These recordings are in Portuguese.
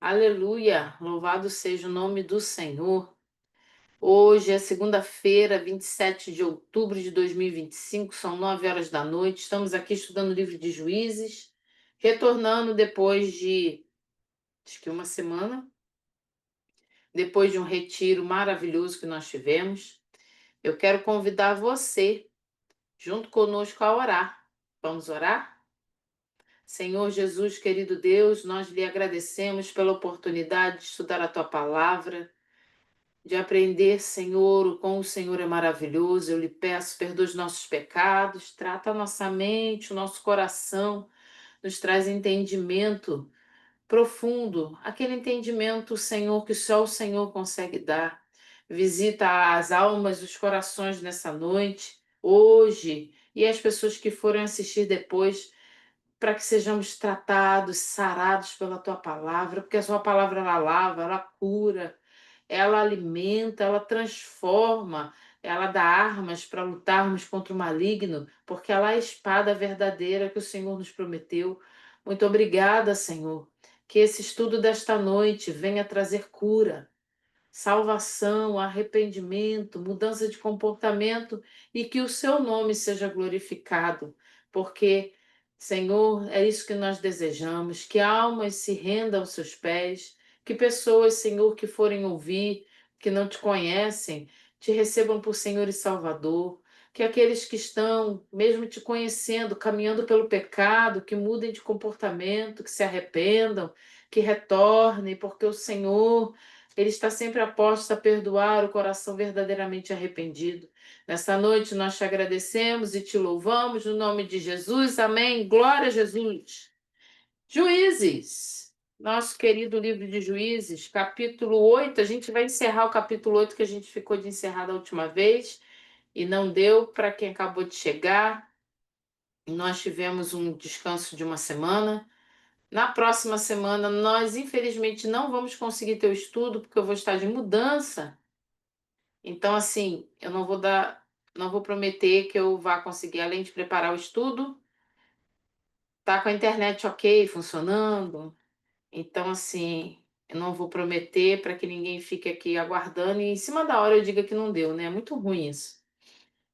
Aleluia! Louvado seja o nome do Senhor. Hoje é segunda-feira, 27 de outubro de 2025, são 9 horas da noite. Estamos aqui estudando o livro de Juízes, retornando depois de, acho que uma semana, depois de um retiro maravilhoso que nós tivemos. Eu quero convidar você, junto conosco, a orar. Vamos orar? Senhor Jesus, querido Deus, nós lhe agradecemos pela oportunidade de estudar a tua palavra, de aprender, Senhor, o quão o Senhor é maravilhoso. Eu lhe peço, perdoa os nossos pecados, trata a nossa mente, o nosso coração, nos traz entendimento profundo, aquele entendimento, Senhor, que só o Senhor consegue dar. Visita as almas, os corações nessa noite, hoje, e as pessoas que forem assistir depois, para que sejamos tratados, sarados pela tua palavra, porque a tua palavra ela lava, ela cura, ela alimenta, ela transforma, ela dá armas para lutarmos contra o maligno, porque ela é a espada verdadeira que o Senhor nos prometeu. Muito obrigada, Senhor, que esse estudo desta noite venha trazer cura, salvação, arrependimento, mudança de comportamento e que o seu nome seja glorificado, porque, Senhor, é isso que nós desejamos, que almas se rendam aos seus pés, que pessoas, Senhor, que forem ouvir, que não te conhecem, te recebam por Senhor e Salvador, que aqueles que estão, mesmo te conhecendo, caminhando pelo pecado, que mudem de comportamento, que se arrependam, que retornem, porque o Senhor ele está sempre aposto a perdoar o coração verdadeiramente arrependido. Nesta noite nós te agradecemos e te louvamos no nome de Jesus. Amém. Glória a Jesus. Juízes. Nosso querido livro de Juízes, capítulo 8. A gente vai encerrar o capítulo 8 que a gente ficou de encerrar da última vez e não deu para quem acabou de chegar. Nós tivemos um descanso de uma semana. Na próxima semana, nós infelizmente não vamos conseguir ter o estudo, porque eu vou estar de mudança. Então, assim, eu não vou prometer que eu vá conseguir, além de preparar o estudo, tá com a internet ok, funcionando. Então, assim, eu não vou prometer para que ninguém fique aqui aguardando e em cima da hora eu diga que não deu, né? É muito ruim isso.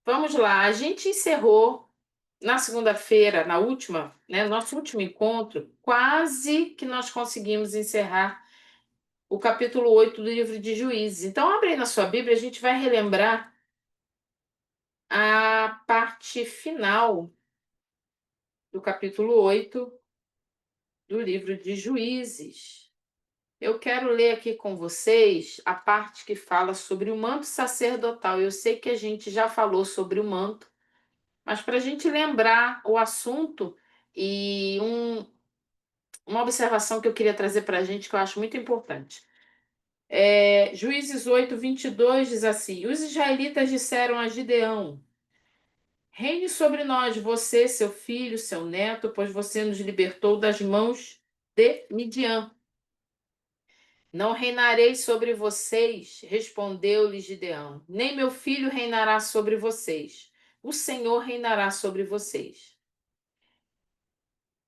Vamos lá, a gente encerrou na segunda-feira, na última, né, nosso último encontro, quase que nós conseguimos encerrar o capítulo 8 do livro de Juízes. Então, abre aí na sua Bíblia, a gente vai relembrar a parte final do capítulo 8 do livro de Juízes. Eu quero ler aqui com vocês a parte que fala sobre o manto sacerdotal. Eu sei que a gente já falou sobre o manto, mas para a gente lembrar o assunto e uma observação que eu queria trazer para a gente que eu acho muito importante. Juízes 8:22 diz assim: Os israelitas disseram a Gideão: Reine sobre nós, você, seu filho, seu neto, pois você nos libertou das mãos de Midian. Não reinarei sobre vocês, respondeu-lhe Gideão, nem meu filho reinará sobre vocês. O Senhor reinará sobre vocês.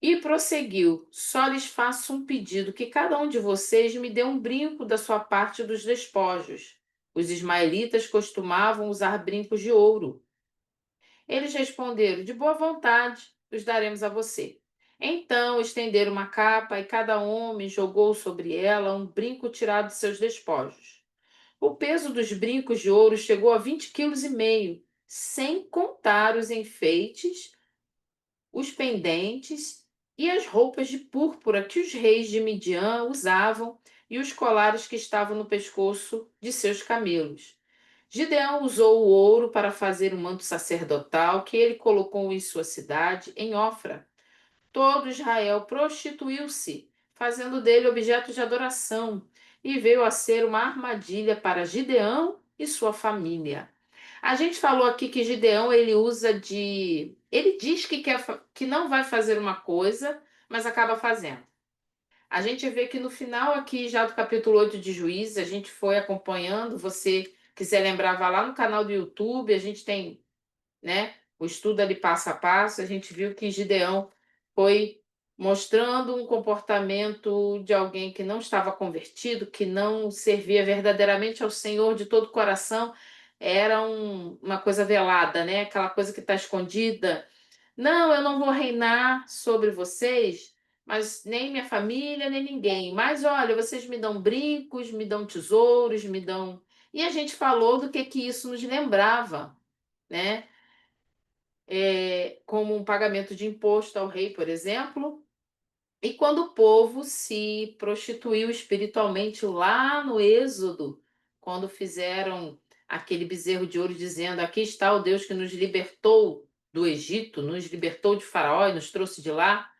E prosseguiu: Só lhes faço um pedido, que cada um de vocês me dê um brinco da sua parte dos despojos. Os ismaelitas costumavam usar brincos de ouro. Eles responderam: De boa vontade, os daremos a você. Então estenderam uma capa e cada homem jogou sobre ela um brinco tirado de seus despojos. O peso dos brincos de ouro chegou a 20,5 kg, sem contar os enfeites, os pendentes e as roupas de púrpura que os reis de Midian usavam e os colares que estavam no pescoço de seus camelos. Gideão usou o ouro para fazer um manto sacerdotal que ele colocou em sua cidade, em Ofra. Todo Israel prostituiu-se, fazendo dele objeto de adoração, e veio a ser uma armadilha para Gideão e sua família. A gente falou aqui que Gideão ele usa de. Ele diz que, que não vai fazer uma coisa, mas acaba fazendo. A gente vê que no final aqui já do capítulo 8 de Juízes, a gente foi acompanhando. Você quiser lembrar, vá lá no canal do YouTube, a gente tem, né, o estudo ali passo a passo. A gente viu que Gideão foi mostrando um comportamento de alguém que não estava convertido, que não servia verdadeiramente ao Senhor de todo o coração. Era uma coisa velada, né? Aquela coisa que está escondida. Não, eu não vou reinar sobre vocês, mas nem minha família, nem ninguém. Mas olha, vocês me dão brincos, me dão tesouros, me dão. E a gente falou do que isso nos lembrava, né? Como um pagamento de imposto ao rei, por exemplo. E quando o povo se prostituiu espiritualmente lá no Êxodo, quando fizeram aquele bezerro de ouro dizendo: Aqui está o Deus que nos libertou do Egito, nos libertou de Faraó e nos trouxe de lá,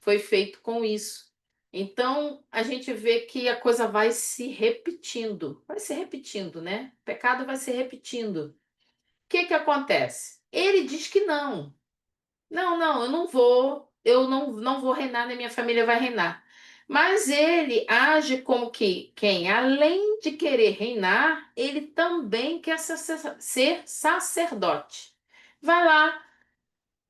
foi feito com isso. Então a gente vê que a coisa vai se repetindo, né? O pecado vai se repetindo. O que que acontece? Ele diz que não. Não, não, eu não vou reinar, nem minha família vai reinar. Mas ele age como que quem, além de querer reinar, ele também quer ser sacerdote. Vai lá,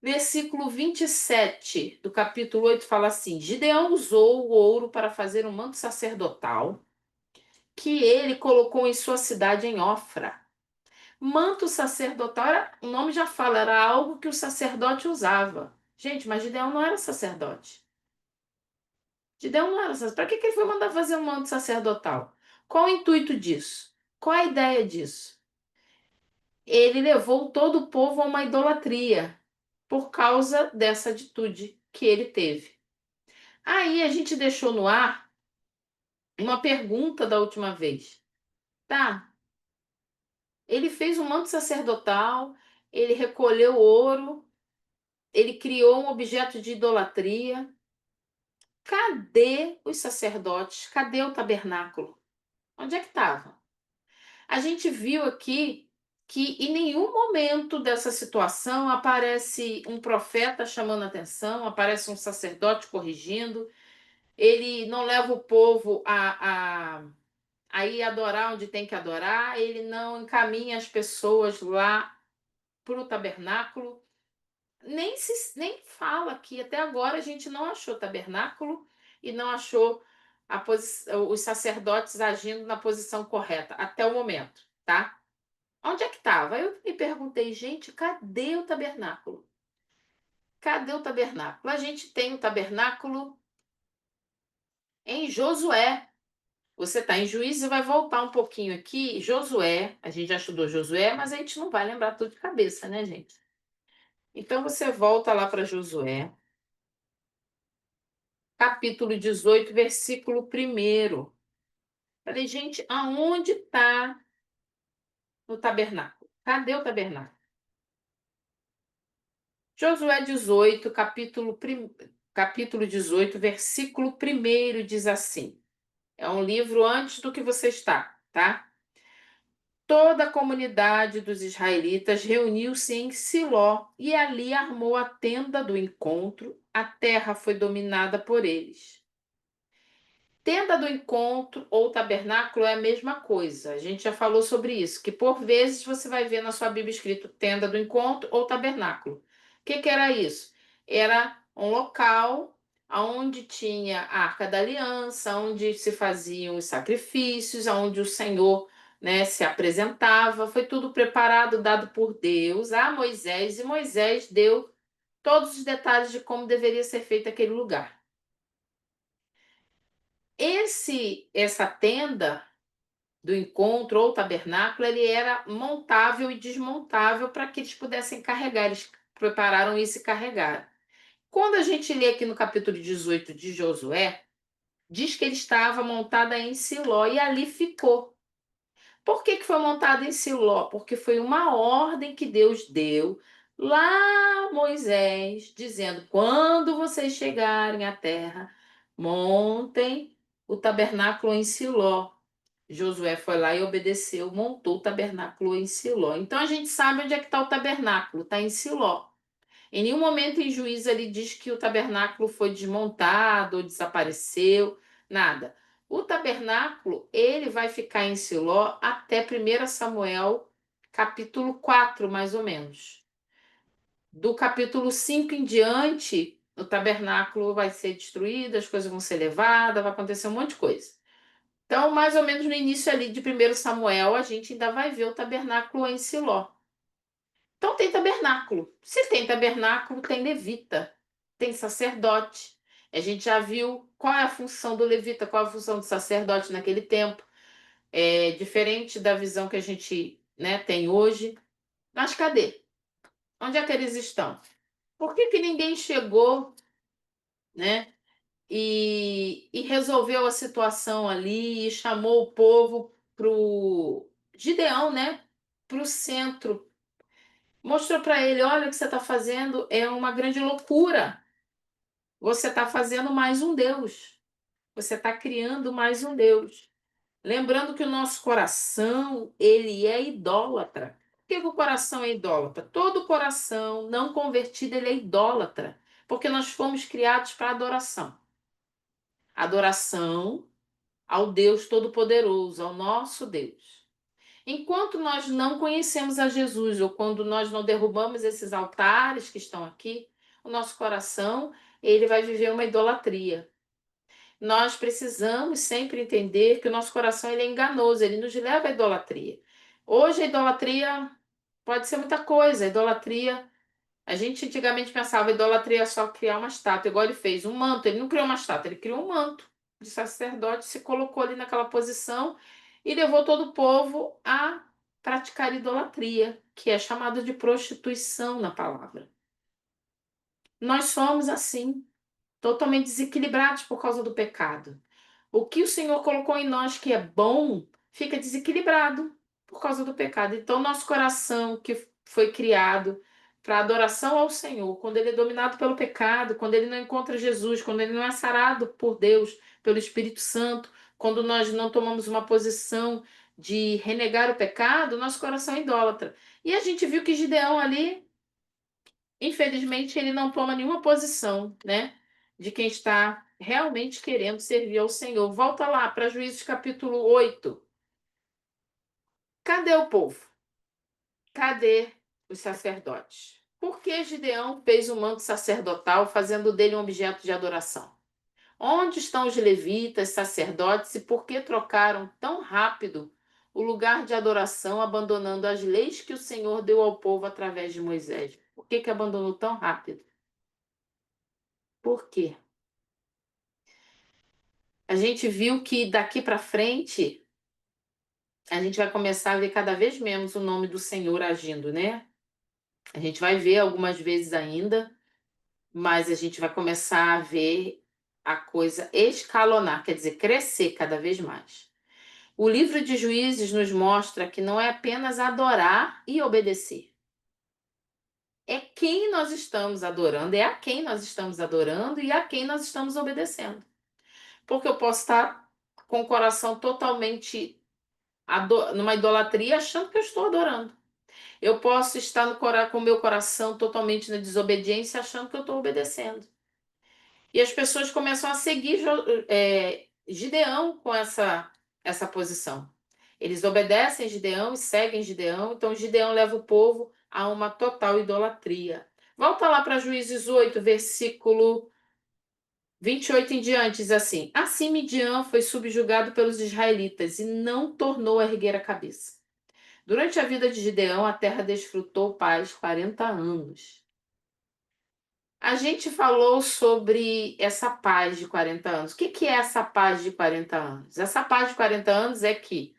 versículo 27 do capítulo 8 fala assim: Gideão usou o ouro para fazer um manto sacerdotal que ele colocou em sua cidade em Ofra. Manto sacerdotal, o nome já fala, era algo que o sacerdote usava. Gente, mas Gideão não era sacerdote. Gideão não era sacerdote. Para que ele foi mandar fazer um manto sacerdotal? Qual o intuito disso? Qual a ideia disso? Ele levou todo o povo a uma idolatria por causa dessa atitude que ele teve. Aí a gente deixou no ar uma pergunta da última vez. Tá, ele fez um manto sacerdotal, ele recolheu ouro, ele criou um objeto de idolatria. Cadê os sacerdotes? Cadê o tabernáculo? Onde é que estava? A gente viu aqui que em nenhum momento dessa situação aparece um profeta chamando atenção, aparece um sacerdote corrigindo, ele não leva o povo a ir adorar onde tem que adorar, ele não encaminha as pessoas lá para o tabernáculo. Nem fala que até agora a gente não achou tabernáculo e não achou os sacerdotes agindo na posição correta, até o momento, tá? Onde é que estava? Eu me perguntei, gente, cadê o tabernáculo? Cadê o tabernáculo? A gente tem o tabernáculo em Josué. Você está em Juízes e vai voltar um pouquinho aqui. Josué, a gente já estudou Josué, mas a gente não vai lembrar tudo de cabeça, né, gente? Então você volta lá para Josué. Capítulo 18, versículo 1. Falei, gente, aonde está o tabernáculo? Cadê o tabernáculo? Josué 18, capítulo 18, versículo 1 diz assim. É um livro antes do que você está, tá? Toda a comunidade dos israelitas reuniu-se em Siló e ali armou a tenda do encontro. A terra foi dominada por eles. Tenda do encontro ou tabernáculo é a mesma coisa. A gente já falou sobre isso, que por vezes você vai ver na sua Bíblia escrito tenda do encontro ou tabernáculo. O que que era isso? Era um local onde tinha a Arca da Aliança, onde se faziam os sacrifícios, onde o Senhor, né, se apresentava. Foi tudo preparado, dado por Deus a Moisés, e Moisés deu todos os detalhes de como deveria ser feito aquele lugar. Essa tenda do encontro ou tabernáculo, ele era montável e desmontável para que eles pudessem carregar. Eles prepararam isso e carregaram. Quando a gente lê aqui no capítulo 18 de Josué, diz que ele estava montada em Siló e ali ficou. Por que que foi montada em Siló? Porque foi uma ordem que Deus deu lá a Moisés, dizendo: quando vocês chegarem à terra, montem o tabernáculo em Siló. Josué foi lá e obedeceu, montou o tabernáculo em Siló. Então a gente sabe onde é que está o tabernáculo, está em Siló. Em nenhum momento em Juízes ele diz que o tabernáculo foi desmontado ou desapareceu, nada. O tabernáculo, ele vai ficar em Siló até 1 Samuel, capítulo 4, mais ou menos. Do capítulo 5 em diante, o tabernáculo vai ser destruído, as coisas vão ser levadas, vai acontecer um monte de coisa. Então, mais ou menos no início ali de 1 Samuel, a gente ainda vai ver o tabernáculo em Siló. Então tem tabernáculo. Se tem tabernáculo, tem levita, tem sacerdote. A gente já viu qual é a função do levita, qual é a função do sacerdote naquele tempo. É diferente da visão que a gente, né, tem hoje. Mas cadê? Onde é que eles estão? Por que que ninguém chegou, né, e resolveu a situação ali e chamou o povo pro Gideão, né, pro centro? Mostrou para ele, olha o que você está fazendo é uma grande loucura. Você está fazendo mais um Deus. Você está criando mais um Deus. Lembrando que o nosso coração, ele é idólatra. Por que que o coração é idólatra? Todo coração não convertido, ele é idólatra. Porque nós fomos criados para adoração. Adoração ao Deus Todo-Poderoso, ao nosso Deus. Enquanto nós não conhecemos a Jesus, ou quando nós não derrubamos esses altares que estão aqui, o nosso coração, ele vai viver uma idolatria. Nós precisamos sempre entender que o nosso coração ele é enganoso, ele nos leva à idolatria. Hoje a idolatria pode ser muita coisa. A idolatria, a gente antigamente pensava idolatria é só criar uma estátua, igual ele fez, um manto. Ele não criou uma estátua, ele criou um manto de sacerdote, se colocou ali naquela posição e levou todo o povo a praticar idolatria, que é chamado de prostituição na palavra. Nós somos assim, totalmente desequilibrados por causa do pecado. O que o Senhor colocou em nós que é bom fica desequilibrado por causa do pecado. Então, nosso coração, que foi criado para adoração ao Senhor, quando ele é dominado pelo pecado, quando ele não encontra Jesus, quando ele não é sarado por Deus, pelo Espírito Santo, quando nós não tomamos uma posição de renegar o pecado, nosso coração é idólatra. E a gente viu que Gideão ali, infelizmente, ele não toma nenhuma posição, né? De quem está realmente querendo servir ao Senhor. Volta lá para Juízes capítulo 8. Cadê o povo? Cadê os sacerdotes? Por que Gideão fez um manto sacerdotal, fazendo dele um objeto de adoração? Onde estão os levitas, sacerdotes, e por que trocaram tão rápido o lugar de adoração, abandonando as leis que o Senhor deu ao povo através de Moisés? Por que que abandonou tão rápido? Por quê? A gente viu que daqui para frente a gente vai começar a ver cada vez menos o nome do Senhor agindo, né? A gente vai ver algumas vezes ainda, mas a gente vai começar a ver a coisa escalonar, quer dizer, crescer cada vez mais. O livro de Juízes nos mostra que não é apenas adorar e obedecer. É quem nós estamos adorando, é a quem nós estamos adorando e a quem nós estamos obedecendo. Porque eu posso estar com o coração totalmente numa idolatria achando que eu estou adorando. Eu posso estar com o meu coração totalmente na desobediência achando que eu estou obedecendo. E as pessoas começam a seguir Gideão com essa posição. Eles obedecem Gideão e seguem Gideão, então Gideão leva o povo a uma total idolatria. Volta lá para Juízes 8, versículo 28 em diante, diz assim: Assim Midian foi subjugado pelos israelitas e não tornou a erguer a cabeça. Durante a vida de Gideão, a terra desfrutou paz 40 anos. A gente falou sobre essa paz de 40 anos. O que que é essa paz de 40 anos? Essa paz de 40 anos é que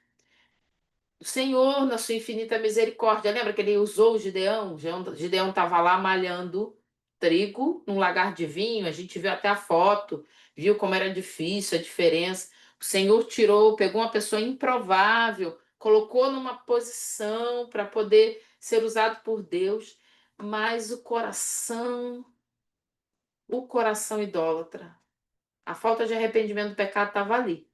o Senhor, na sua infinita misericórdia, lembra que ele usou o Gideão? Gideão estava lá malhando trigo num lagar de vinho. A gente viu até a foto, viu como era difícil a diferença. O Senhor tirou, pegou uma pessoa improvável, colocou numa posição para poder ser usado por Deus, mas o coração idólatra, a falta de arrependimento do pecado estava ali.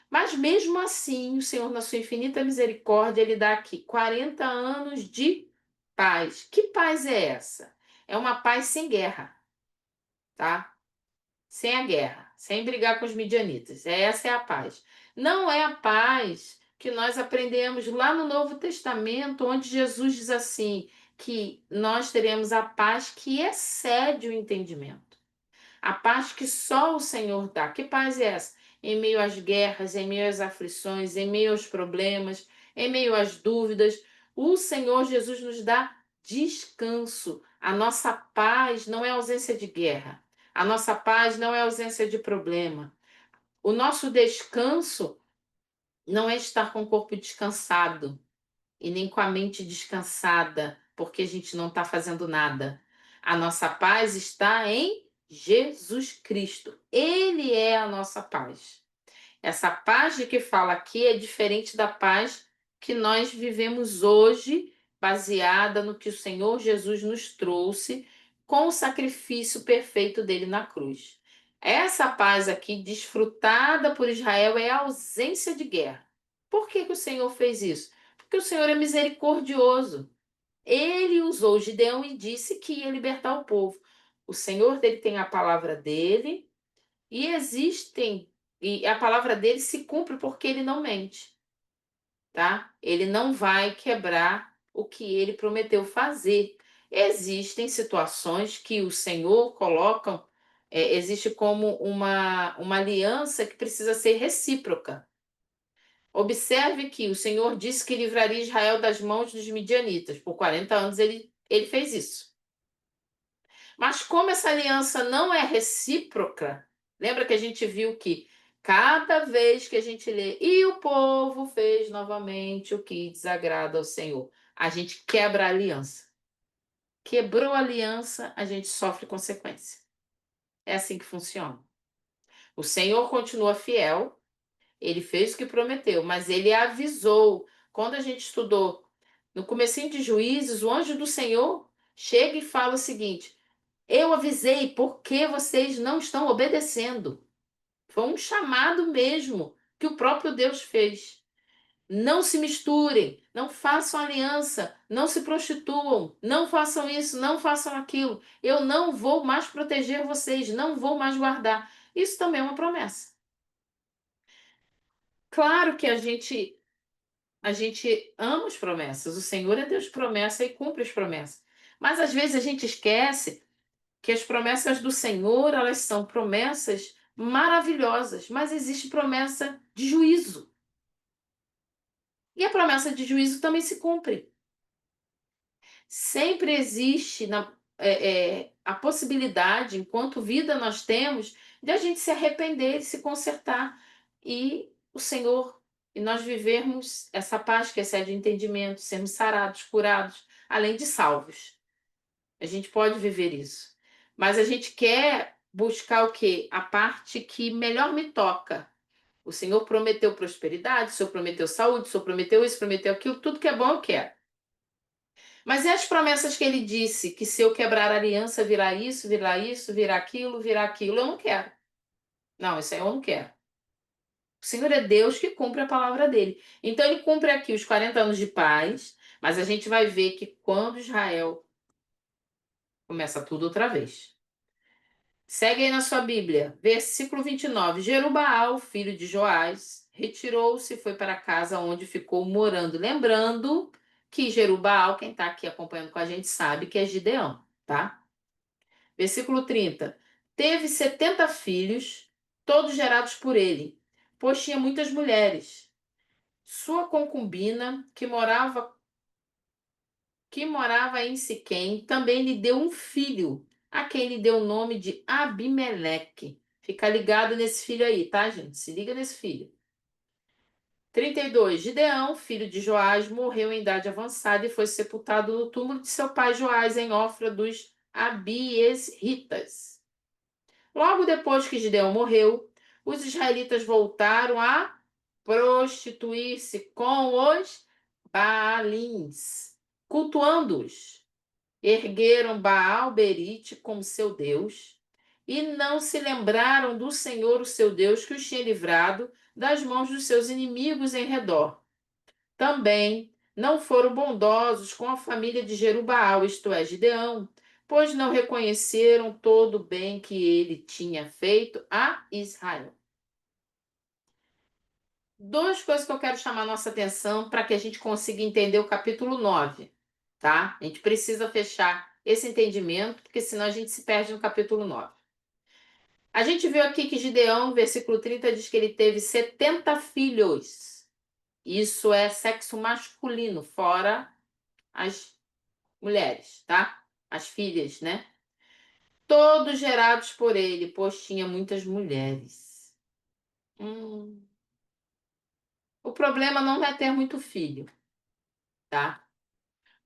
Mas mesmo assim, o Senhor, na sua infinita misericórdia, ele dá aqui 40 anos de paz. Que paz é essa? É uma paz sem guerra, tá? Sem a guerra, sem brigar com os midianitas. Essa é a paz. Não é a paz que nós aprendemos lá no Novo Testamento, onde Jesus diz assim, que nós teremos a paz que excede o entendimento. A paz que só o Senhor dá. Que paz é essa? Em meio às guerras, em meio às aflições, em meio aos problemas, em meio às dúvidas, o Senhor Jesus nos dá descanso. A nossa paz não é ausência de guerra. A nossa paz não é ausência de problema. O nosso descanso não é estar com o corpo descansado e nem com a mente descansada, porque a gente não está fazendo nada. A nossa paz está em Jesus Cristo. Ele é a nossa paz. Essa paz de que fala aqui é diferente da paz que nós vivemos hoje, baseada no que o Senhor Jesus nos trouxe com o sacrifício perfeito dele na cruz. Essa paz aqui, desfrutada por Israel, é a ausência de guerra. Por que que o Senhor fez isso? Porque o Senhor é misericordioso. Ele usou Gideão e disse que ia libertar o povo. O Senhor dele tem a palavra dele e e a palavra dele se cumpre porque ele não mente, tá? Ele não vai quebrar o que ele prometeu fazer. Existem situações que o Senhor coloca, existe como uma aliança que precisa ser recíproca. Observe que o Senhor disse que livraria Israel das mãos dos midianitas. Por 40 anos ele fez isso. Mas como essa aliança não é recíproca, lembra que a gente viu que cada vez que a gente lê, e o povo fez novamente o que desagrada ao Senhor, a gente quebra a aliança. Quebrou a aliança, a gente sofre consequência. É assim que funciona. O Senhor continua fiel, ele fez o que prometeu, mas ele avisou. Quando a gente estudou no comecinho de Juízes, o anjo do Senhor chega e fala o seguinte: eu avisei porque vocês não estão obedecendo. Foi um chamado mesmo que o próprio Deus fez. Não se misturem, não façam aliança, não se prostituam, não façam isso, não façam aquilo. Eu não vou mais proteger vocês, não vou mais guardar. Isso também é uma promessa. Claro que a gente ama as promessas. O Senhor é Deus de promessa e cumpre as promessas. Mas às vezes a gente esquece que as promessas do Senhor, elas são promessas maravilhosas, mas existe promessa de juízo. E a promessa de juízo também se cumpre. Sempre existe a possibilidade, enquanto vida nós temos, de a gente se arrepender, de se consertar e o Senhor, e nós vivermos essa paz que excede o entendimento, sermos sarados, curados, além de salvos. A gente pode viver isso. Mas a gente quer buscar o quê? A parte que melhor me toca. O Senhor prometeu prosperidade, o Senhor prometeu saúde, o Senhor prometeu isso, prometeu aquilo, tudo que é bom eu quero. Mas e as promessas que ele disse? Que se eu quebrar a aliança, virá isso, virá isso, virá aquilo, virá aquilo. Eu não quero. Não, isso aí eu não quero. O Senhor é Deus que cumpre a palavra dele. Então ele cumpre aqui os 40 anos de paz, mas a gente vai ver que quando Israel começa tudo outra vez. Segue aí na sua Bíblia, versículo 29. Jerubaal, filho de Joás, retirou-se e foi para a casa onde ficou morando. Lembrando que Jerubaal, quem está aqui acompanhando com a gente, sabe que é Gideão, tá? Versículo 30. Teve 70 filhos, todos gerados por ele, pois tinha muitas mulheres. Sua concubina, que morava em Siquém, também lhe deu um filho, a quem lhe deu o nome de Abimeleque. Fica ligado nesse filho aí, tá, gente? Se liga nesse filho. 32. Gideão, filho de Joás, morreu em idade avançada e foi sepultado no túmulo de seu pai Joás, em Ofra dos Abiesritas. Logo depois que Gideão morreu, os israelitas voltaram a prostituir-se com os Baalins, cultuando-os. Ergueram Baal-Berite como seu Deus e não se lembraram do Senhor, o seu Deus, que os tinha livrado das mãos dos seus inimigos em redor. Também não foram bondosos com a família de Jerubaal, isto é, Gideão, pois não reconheceram todo o bem que ele tinha feito a Israel. Duas coisas que eu quero chamar a nossa atenção para que a gente consiga entender o capítulo 9, tá? A gente precisa fechar esse entendimento, porque senão a gente se perde no capítulo 9. A gente viu aqui que Gideão, versículo 30, diz que ele teve 70 filhos. Isso é sexo masculino, fora as mulheres, tá? As filhas, né? Todos gerados por ele, pois tinha muitas mulheres. Hum. O problema não é ter muito filho, tá?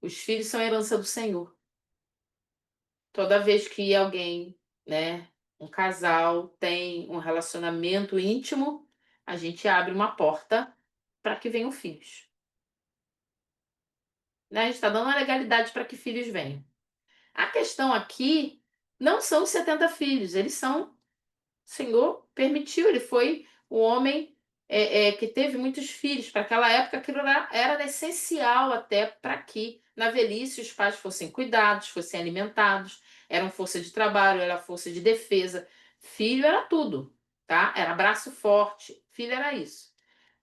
Os filhos são herança do Senhor. Toda vez que alguém, né, um casal tem um relacionamento íntimo, a gente abre uma porta para que venham filhos. Né? A gente está dando a legalidade para que filhos venham. A questão aqui não são os 70 filhos, eles são, o Senhor permitiu, ele foi o homem que teve muitos filhos. Para aquela época, aquilo era essencial até para que na velhice os pais fossem cuidados, fossem alimentados, eram força de trabalho, era força de defesa. Filho era tudo, tá? Era braço forte, filho era isso.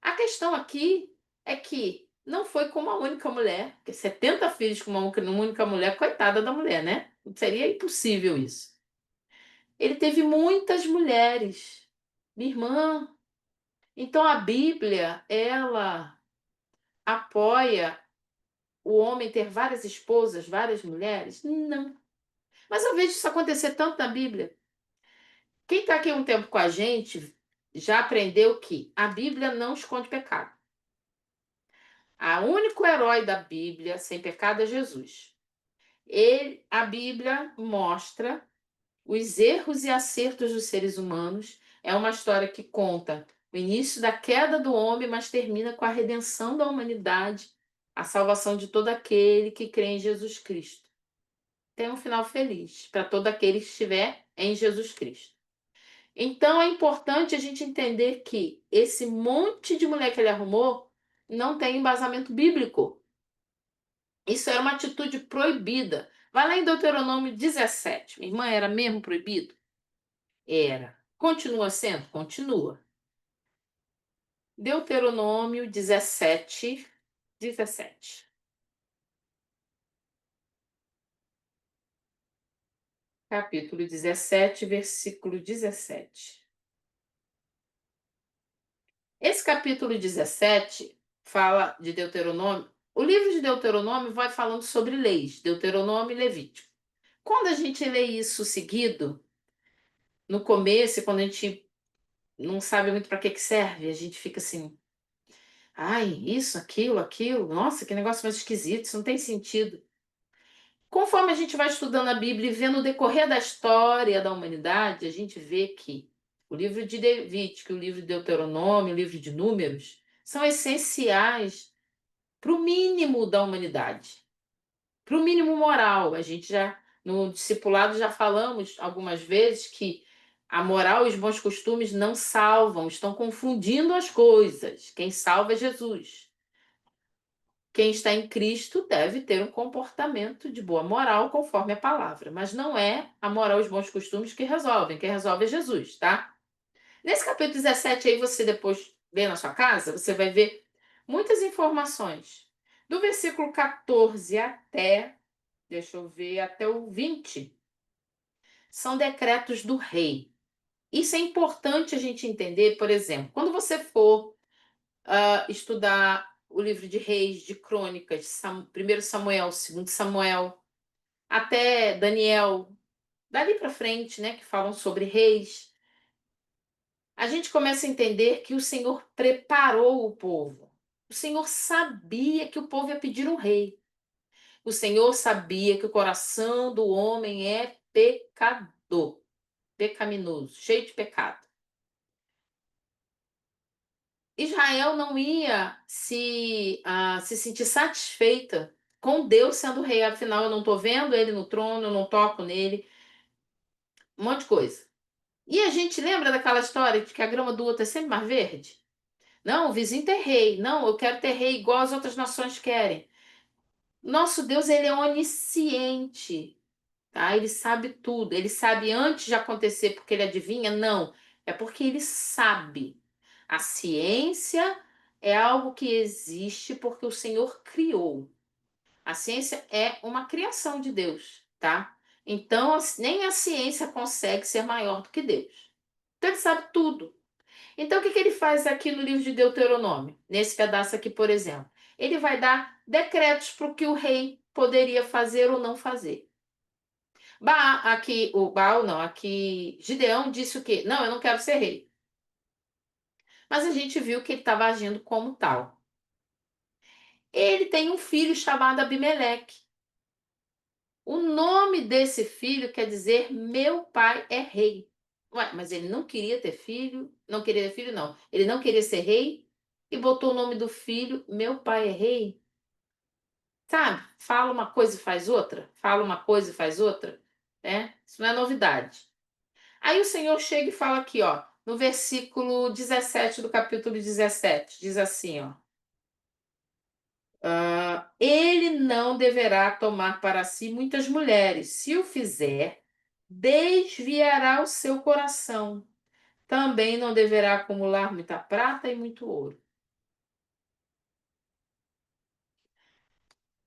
A questão aqui é que não foi com uma única mulher, porque 70 filhos com uma única mulher, coitada da mulher, né? Seria impossível isso. Ele teve muitas mulheres. Minha irmã. Então a Bíblia, ela apoia o homem ter várias esposas, várias mulheres? Não. Mas eu vejo isso acontecer tanto na Bíblia. Quem está aqui um tempo com a gente já aprendeu que a Bíblia não esconde pecado. O único herói da Bíblia sem pecado é Jesus. A Bíblia mostra os erros e acertos dos seres humanos. É uma história que conta o início da queda do homem, mas termina com a redenção da humanidade, a salvação de todo aquele que crê em Jesus Cristo. Tem um final feliz para todo aquele que estiver em Jesus Cristo. Então é importante a gente entender que esse monte de mulher que ele arrumou não tem embasamento bíblico. Isso era uma atitude proibida. Vai lá em Deuteronômio 17. Minha irmã, era mesmo proibido? Era. Continua sendo? Continua. Deuteronômio 17, 17. Capítulo 17, versículo 17. Esse capítulo 17 fala de Deuteronômio. O livro de Deuteronômio vai falando sobre leis, Deuteronômio e Levítico. Quando a gente lê isso seguido, no começo, quando a gente não sabe muito para que serve, a gente fica assim, ai, isso, aquilo, nossa, que negócio mais esquisito, isso não tem sentido. Conforme a gente vai estudando a Bíblia e vendo o decorrer da história da humanidade, a gente vê que o livro de Levítico, o livro de Deuteronômio, o livro de Números, são essenciais para o mínimo da humanidade, para o mínimo moral. A gente já, no discipulado, já falamos algumas vezes que a moral e os bons costumes não salvam, estão confundindo as coisas. Quem salva é Jesus. Quem está em Cristo deve ter um comportamento de boa moral conforme a palavra, mas não é a moral e os bons costumes que resolvem, quem resolve é Jesus, tá? Nesse capítulo 17 aí você depois vê na sua casa, você vai ver muitas informações. Do versículo 14 até, deixa eu ver, até o 20, são decretos do rei. Isso é importante a gente entender, por exemplo, quando você for estudar o livro de Reis, de Crônicas, 1 Samuel, 2 Samuel, até Daniel, dali para frente, né, que falam sobre reis, a gente começa a entender que o Senhor preparou o povo. O Senhor sabia que o povo ia pedir um rei. O Senhor sabia que o coração do homem é pecador, pecaminoso, cheio de pecado. Israel não ia se sentir satisfeita com Deus sendo rei. Afinal, eu não estou vendo ele no trono, eu não toco nele, um monte de coisa. E a gente lembra daquela história de que a grama do outro é sempre mais verde? Não, o vizinho tem rei. Não, eu quero ter rei igual as outras nações querem. Nosso Deus, ele é onisciente, tá? Ele sabe tudo. Ele sabe antes de acontecer porque ele adivinha? Não, é porque ele sabe. A ciência é algo que existe porque o Senhor criou. A ciência é uma criação de Deus, tá? Então, nem a ciência consegue ser maior do que Deus. Então ele sabe tudo. Então o que que ele faz aqui no livro de Deuteronômio? Nesse pedaço aqui, por exemplo. Ele vai dar decretos para o que o rei poderia fazer ou não fazer. Aqui, o Baal não, aqui Gideão disse o quê? Não, eu não quero ser rei. Mas a gente viu que ele estava agindo como tal. Ele tem um filho chamado Abimeleque. O nome desse filho quer dizer meu pai é rei. Ué, mas ele não queria ter filho, não queria ter filho, não. Ele não queria ser rei e botou o nome do filho, meu pai é rei. Sabe? Fala uma coisa e faz outra, fala uma coisa e faz outra, né? Isso não é novidade. Aí o Senhor chega e fala aqui, ó, no versículo 17 do capítulo 17, diz assim, ó. Ele não deverá tomar para si muitas mulheres. Se o fizer, desviará o seu coração. Também não deverá acumular muita prata e muito ouro.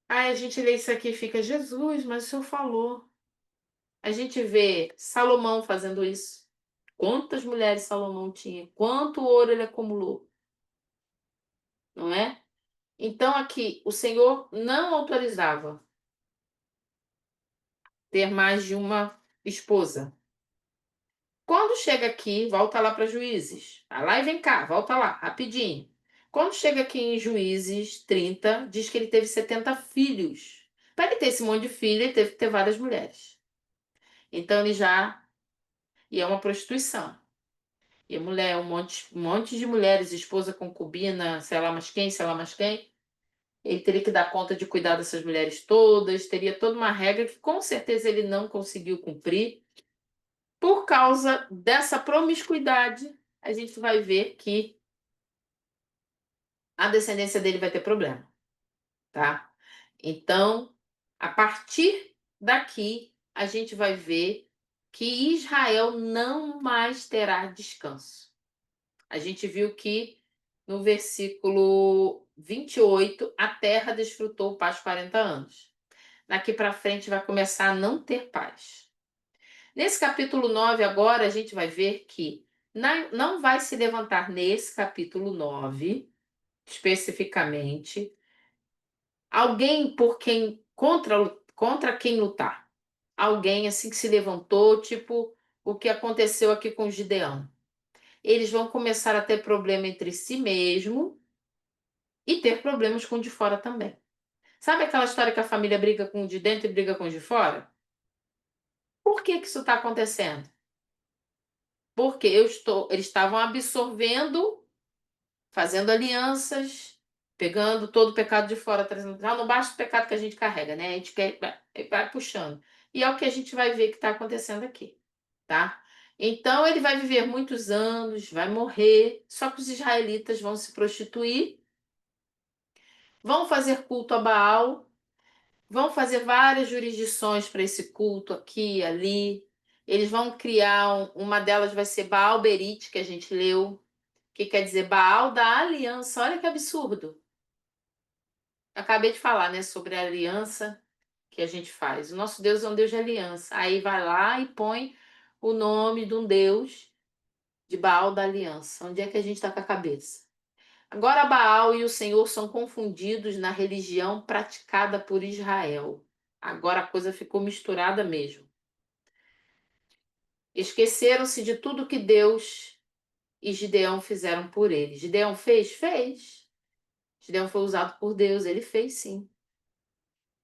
Aí a gente lê isso aqui e fica, Jesus, mas o Senhor falou. A gente vê Salomão fazendo isso. Quantas mulheres Salomão tinha? Quanto ouro ele acumulou? Não é? Então aqui, o Senhor não autorizava ter mais de uma esposa. Quando chega aqui, volta lá para Juízes. Vai lá e vem cá, volta lá, rapidinho. Quando chega aqui em Juízes 30, diz que ele teve 70 filhos. Para ele ter esse monte de filho, ele teve que ter várias mulheres. Então ele já. E é uma prostituição. E a mulher, um monte de mulheres, esposa, concubina, sei lá mais quem, sei lá mais quem. Ele teria que dar conta de cuidar dessas mulheres todas, teria toda uma regra que com certeza ele não conseguiu cumprir. Por causa dessa promiscuidade, a gente vai ver que a descendência dele vai ter problema, tá? Então, a partir daqui, a gente vai ver que Israel não mais terá descanso. A gente viu que no versículo 28, a terra desfrutou paz 40 anos. Daqui para frente vai começar a não ter paz. Nesse capítulo 9 agora, a gente vai ver que não vai se levantar nesse capítulo 9 especificamente, alguém por quem contra quem lutar. Alguém assim que se levantou, tipo o que aconteceu aqui com Gideão. Eles vão começar a ter problema entre si mesmo e ter problemas com o de fora também. Sabe aquela história que a família briga com o de dentro e briga com o de fora? Por que que isso está acontecendo? Porque eles estavam absorvendo, fazendo alianças, pegando todo o pecado de fora, trazendo. Já não basta o pecado que a gente carrega, né? A gente vai puxando. E é o que a gente vai ver que está acontecendo aqui, tá? Então ele vai viver muitos anos, vai morrer, só que os israelitas vão se prostituir, vão fazer culto a Baal, vão fazer várias jurisdições para esse culto aqui e ali. Eles vão criar, uma delas vai ser Baal Berite, que a gente leu, que quer dizer Baal da aliança. Olha que absurdo. Acabei de falar, né, sobre a aliança que a gente faz. O nosso Deus é um Deus de aliança. Aí vai lá e põe o nome de um Deus de Baal da aliança. Onde é que a gente está com a cabeça? Agora Baal e o Senhor são confundidos na religião praticada por Israel. Agora a coisa ficou misturada mesmo. Esqueceram-se de tudo que Deus e Gideão fizeram por eles. Gideão fez? Fez. Gideão foi usado por Deus, ele fez sim.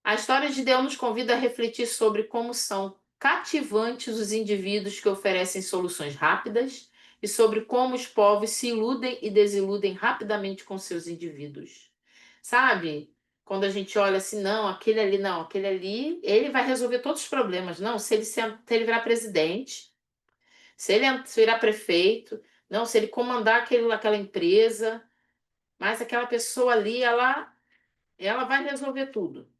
A história de Gideão nos convida a refletir sobre como são cativantes os indivíduos que oferecem soluções rápidas e sobre como os povos se iludem e desiludem rapidamente com seus indivíduos. Sabe? Quando a gente olha assim, não, aquele ali, ele vai resolver todos os problemas. Não, se ele virar presidente, se ele virar prefeito, não, se ele comandar aquela empresa, mas aquela pessoa ali, ela vai resolver tudo.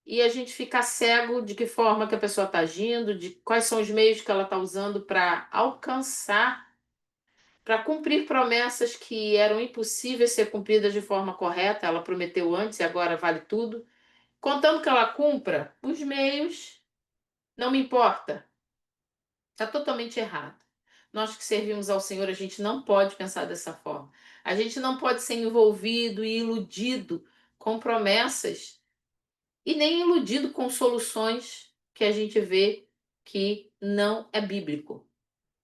E a gente fica cego de que forma que a pessoa está agindo, de quais são os meios que ela está usando para alcançar, para cumprir promessas que eram impossíveis ser cumpridas de forma correta. Ela prometeu antes e agora vale tudo. Contando que ela cumpra, os meios não me importa. Está totalmente errado. Nós que servimos ao Senhor, a gente não pode pensar dessa forma. A gente não pode ser envolvido e iludido com promessas e nem iludido com soluções que a gente vê que não é bíblico.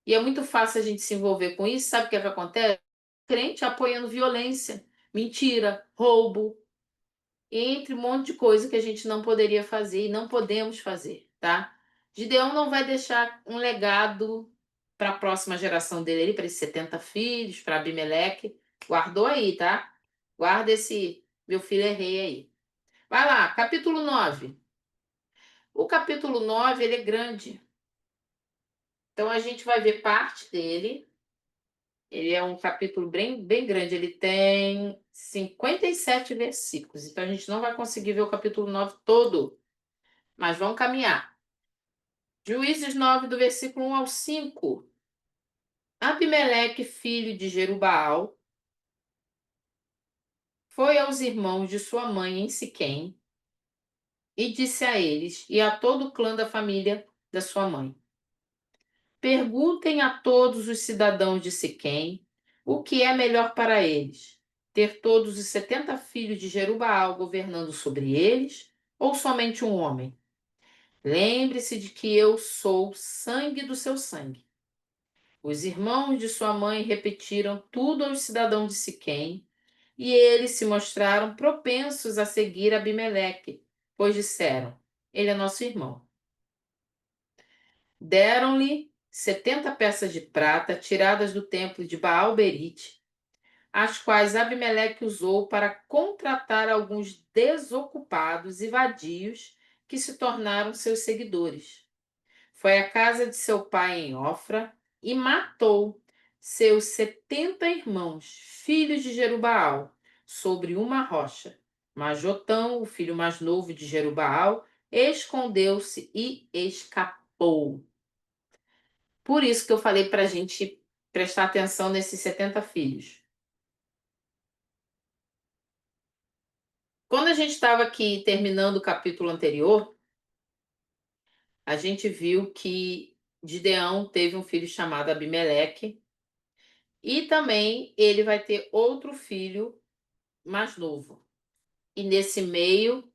E é muito fácil a gente se envolver com isso. Sabe o que é que acontece? Crente apoiando violência, mentira, roubo, entre um monte de coisa que a gente não poderia fazer e não podemos fazer, tá? Gideão não vai deixar um legado para a próxima geração dele, para esses 70 filhos, para Abimeleque. Guardou aí, tá? Guarda esse meu filho é rei aí. Vai lá, capítulo 9. O capítulo 9 ele é grande. Então a gente vai ver parte dele. Ele é um capítulo bem, bem grande. Ele tem 57 versículos. Então a gente não vai conseguir ver o capítulo 9 todo. Mas vamos caminhar. Juízes 9, do versículo 1 ao 5. Abimeleque, filho de Jerubaal, foi aos irmãos de sua mãe em Siquém e disse a eles e a todo o clã da família da sua mãe: Perguntem a todos os cidadãos de Siquém o que é melhor para eles: ter todos os 70 filhos de Jerubaal governando sobre eles ou somente um homem? Lembre-se de que eu sou sangue do seu sangue. Os irmãos de sua mãe repetiram tudo aos cidadãos de Siquém, e eles se mostraram propensos a seguir Abimeleque, pois disseram: Ele é nosso irmão. Deram-lhe 70 peças de prata tiradas do templo de Baal-Berite, as quais Abimeleque usou para contratar alguns desocupados e vadios que se tornaram seus seguidores. Foi à casa de seu pai em Ofra e matou seus 70 irmãos, filhos de Jerubaal, sobre uma rocha. Mas Jotão, o filho mais novo de Jerubaal, escondeu-se e escapou. Por isso que eu falei para a gente prestar atenção nesses 70 filhos. Quando a gente estava aqui terminando o capítulo anterior, a gente viu que Gideão teve um filho chamado Abimeleque, e também ele vai ter outro filho mais novo. E nesse meio,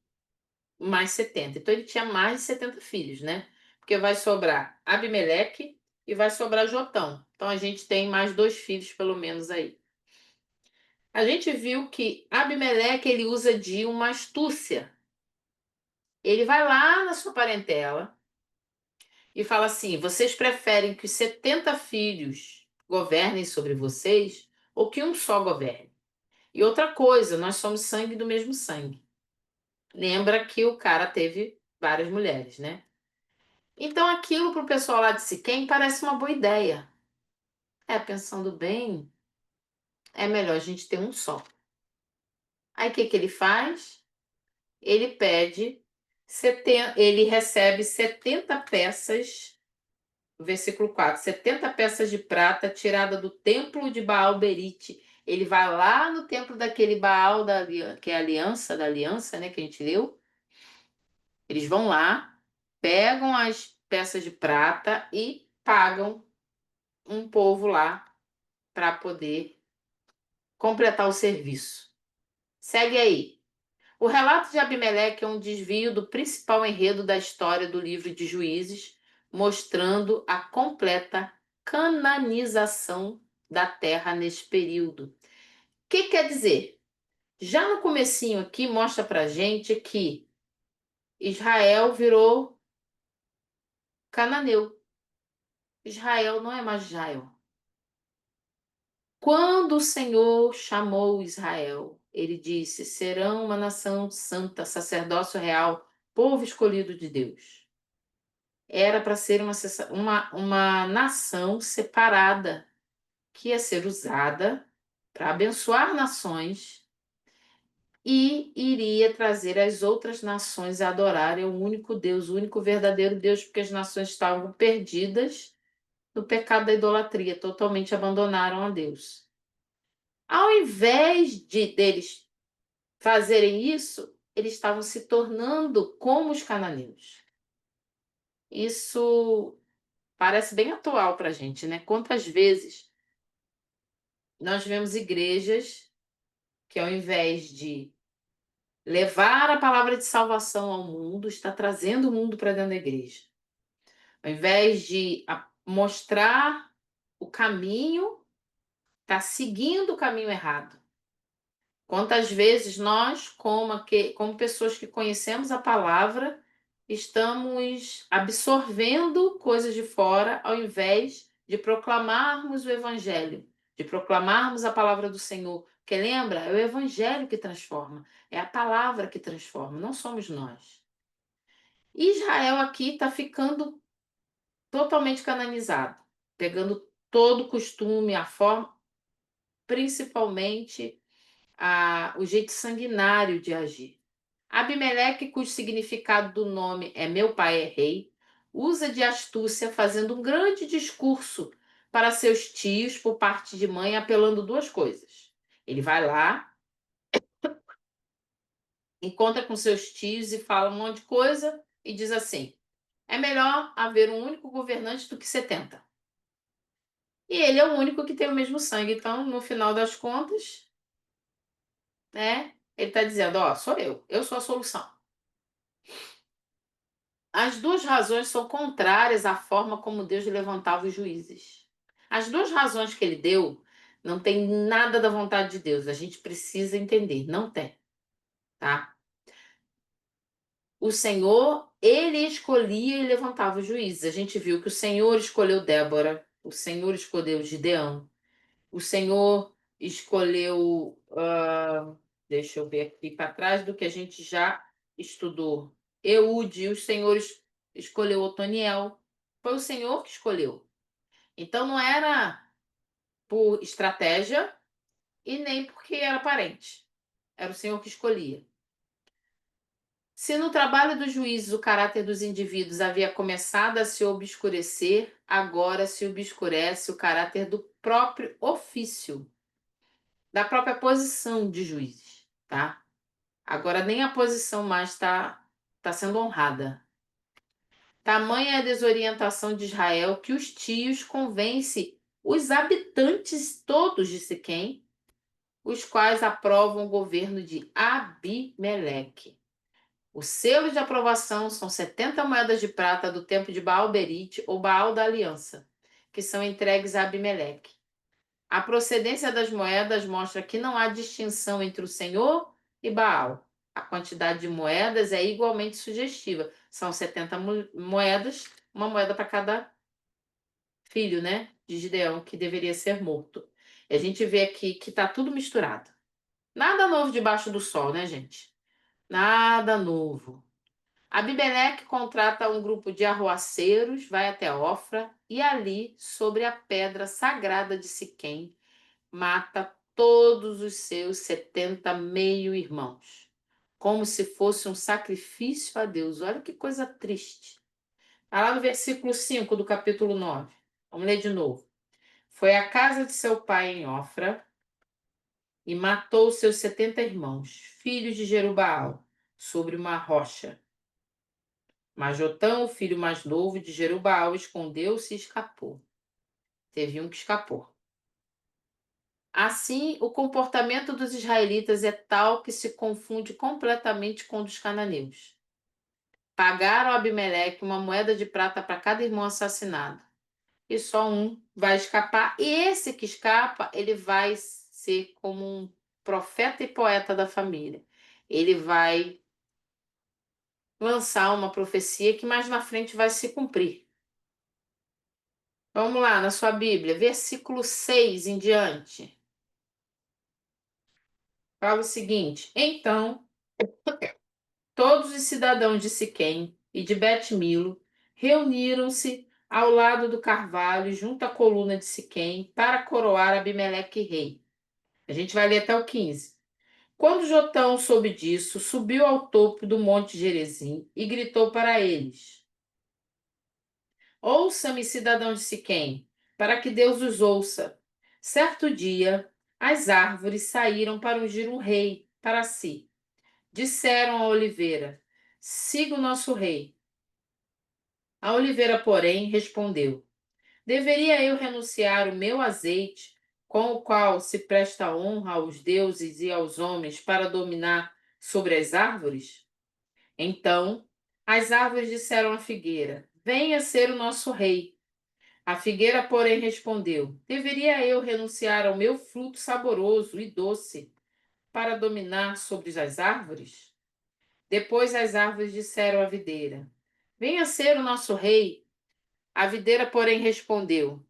mais 70. Então ele tinha mais de 70 filhos, né? Porque vai sobrar Abimeleque e vai sobrar Jotão. Então a gente tem mais dois filhos, pelo menos, aí. A gente viu que Abimeleque ele usa de uma astúcia. Ele vai lá na sua parentela e fala assim: vocês preferem que os 70 filhos governem sobre vocês ou que um só governe? E outra coisa, nós somos sangue do mesmo sangue. Lembra que o cara teve várias mulheres, né? Então aquilo para o pessoal lá de Siquém parece uma boa ideia. Pensando bem, é melhor a gente ter um só. Aí o que que ele faz? Ele pede, ele recebe 70 peças, versículo 4, 70 peças de prata tirada do templo de Baal-Berite. Ele vai lá no templo daquele Baal, que é a aliança, né, que a gente leu. Eles vão lá, pegam as peças de prata e pagam um povo lá para poder completar o serviço. Segue aí. O relato de Abimeleque é um desvio do principal enredo da história do livro de Juízes, mostrando a completa cananização da terra neste período. O que quer dizer? Já no comecinho aqui mostra pra gente que Israel virou cananeu. Israel não é mais Israel. Quando o Senhor chamou Israel, ele disse: serão uma nação santa, sacerdócio real, povo escolhido de Deus. Era para ser uma nação separada, que ia ser usada para abençoar nações e iria trazer as outras nações a adorarem o único Deus, o único verdadeiro Deus, porque as nações estavam perdidas no pecado da idolatria, totalmente abandonaram a Deus. Ao invés deles fazerem isso, eles estavam se tornando como os cananeus. Isso parece bem atual para a gente, né? Quantas vezes nós vemos igrejas que, ao invés de levar a palavra de salvação ao mundo, está trazendo o mundo para dentro da igreja. Ao invés de mostrar o caminho, está seguindo o caminho errado. Quantas vezes nós, como pessoas que conhecemos a palavra, estamos absorvendo coisas de fora, ao invés de proclamarmos o evangelho, de proclamarmos a palavra do Senhor. Porque lembra, é o evangelho que transforma, é a palavra que transforma, não somos nós. Israel aqui está ficando totalmente canonizado, pegando todo o costume, a forma, principalmente o jeito sanguinário de agir. Abimeleque, cujo significado do nome é meu pai é rei, usa de astúcia fazendo um grande discurso para seus tios por parte de mãe, apelando duas coisas. Ele vai lá, encontra com seus tios e fala um monte de coisa e diz assim: é melhor haver um único governante do que 70. E ele é o único que tem o mesmo sangue. Então, no final das contas, né, ele está dizendo: ó, sou eu sou a solução. As duas razões são contrárias à forma como Deus levantava os juízes. As duas razões que ele deu não tem nada da vontade de Deus. A gente precisa entender, não tem, tá? O Senhor, ele escolhia e levantava os juízes. A gente viu que o Senhor escolheu Débora, o Senhor escolheu Gideão, o Senhor escolheu, deixa eu ver aqui para trás do que a gente já estudou. Eude, o Senhor escolheu Otoniel. Foi o Senhor que escolheu. Então não era por estratégia e nem porque era parente. Era o Senhor que escolhia. Se no trabalho dos juízes o caráter dos indivíduos havia começado a se obscurecer, agora se obscurece o caráter do próprio ofício, da própria posição de juízes, tá? Agora nem a posição mais tá sendo honrada. Tamanha é a desorientação de Israel que os tios convencem os habitantes todos de Siquém, os quais aprovam o governo de Abimeleque. O selo de aprovação são 70 moedas de prata do tempo de Baal-Berite ou Baal da Aliança, que são entregues a Abimeleque. A procedência das moedas mostra que não há distinção entre o Senhor e Baal. A quantidade de moedas é igualmente sugestiva. São 70 moedas, uma moeda para cada filho, né, de Gideão, que deveria ser morto. E a gente vê aqui que está tudo misturado. Nada novo debaixo do sol, né, gente? Nada novo. Abimeleque contrata um grupo de arruaceiros, vai até Ofra e ali, sobre a pedra sagrada de Siquém, mata todos os seus 70 meio-irmãos, como se fosse um sacrifício a Deus. Olha que coisa triste. Está lá no versículo 5 do capítulo 9. Vamos ler de novo. Foi à casa de seu pai em Ofra e matou seus 70 irmãos, filhos de Jerubaal, sobre uma rocha. Mas Jotão, o filho mais novo de Jerubaal, escondeu-se e escapou. Teve um que escapou. Assim, o comportamento dos israelitas é tal que se confunde completamente com o dos cananeus. Pagaram a Abimeleque uma moeda de prata para cada irmão assassinado. E só um vai escapar. E esse que escapa, ele vai ser como um profeta e poeta da família. Ele vai lançar uma profecia que mais na frente vai se cumprir. Vamos lá, na sua Bíblia, versículo 6 em diante. Fala o seguinte: então, todos os cidadãos de Siquém e de Bet-Milo reuniram-se ao lado do carvalho, junto à coluna de Siquém, para coroar Abimeleque rei. A gente vai ler até o 15. Quando Jotão soube disso, subiu ao topo do monte Gerezim e gritou para eles: ouça-me, cidadão de Siquém, para que Deus os ouça. Certo dia, as árvores saíram para ungir um rei para si. Disseram à oliveira: siga o nosso rei. A oliveira, porém, respondeu: Deveria eu renunciar o meu azeite, com o qual se presta honra aos deuses e aos homens para dominar sobre as árvores? Então as árvores disseram à figueira: Venha ser o nosso rei. A figueira, porém, respondeu: Deveria eu renunciar ao meu fruto saboroso e doce para dominar sobre as árvores? Depois as árvores disseram à videira: Venha ser o nosso rei. A videira, porém, respondeu: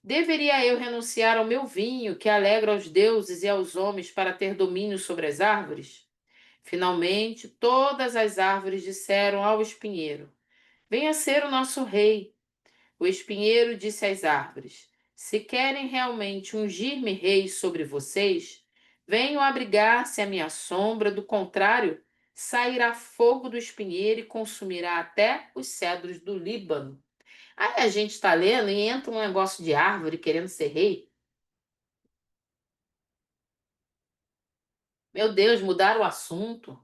Deveria eu renunciar ao meu vinho, que alegra aos deuses e aos homens, para ter domínio sobre as árvores? Finalmente, todas as árvores disseram ao espinheiro: Venha ser o nosso rei. O espinheiro disse às árvores: Se querem realmente ungir-me rei sobre vocês, venham abrigar-se à minha sombra, do contrário, sairá fogo do espinheiro e consumirá até os cedros do Líbano. Aí a gente está lendo e entra um negócio de árvore querendo ser rei. Meu Deus, mudaram o assunto.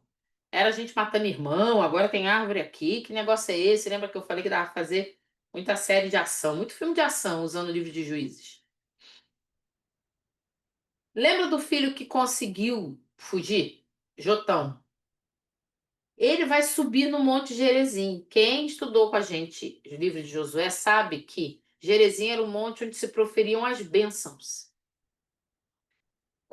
Era a gente matando irmão, agora tem árvore aqui. Que negócio é esse? Lembra que eu falei que dava pra fazer muita série de ação, muito filme de ação usando o livro de Juízes? Lembra do filho que conseguiu fugir? Jotão. Ele vai subir no Monte Gerezim. Quem estudou com a gente o livro de Josué sabe que Gerezim era o monte onde se proferiam as bênçãos.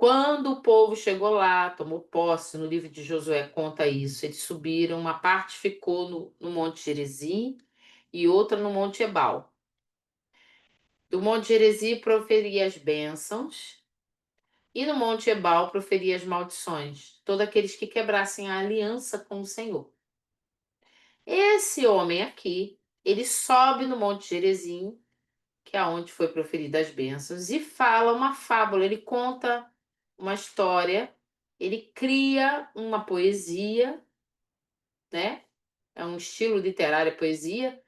Quando o povo chegou lá, tomou posse, no livro de Josué conta isso. Eles subiram, uma parte ficou no Monte Gerizim e outra no Monte Ebal. Do Monte Gerizim proferia as bênçãos e no Monte Ebal proferia as maldições, todos aqueles que quebrassem a aliança com o Senhor. Esse homem aqui, ele sobe no Monte Gerizim, que é onde foi proferida as bênçãos, e fala uma fábula, ele conta uma história, ele cria uma poesia, né? É um estilo literário, poesia,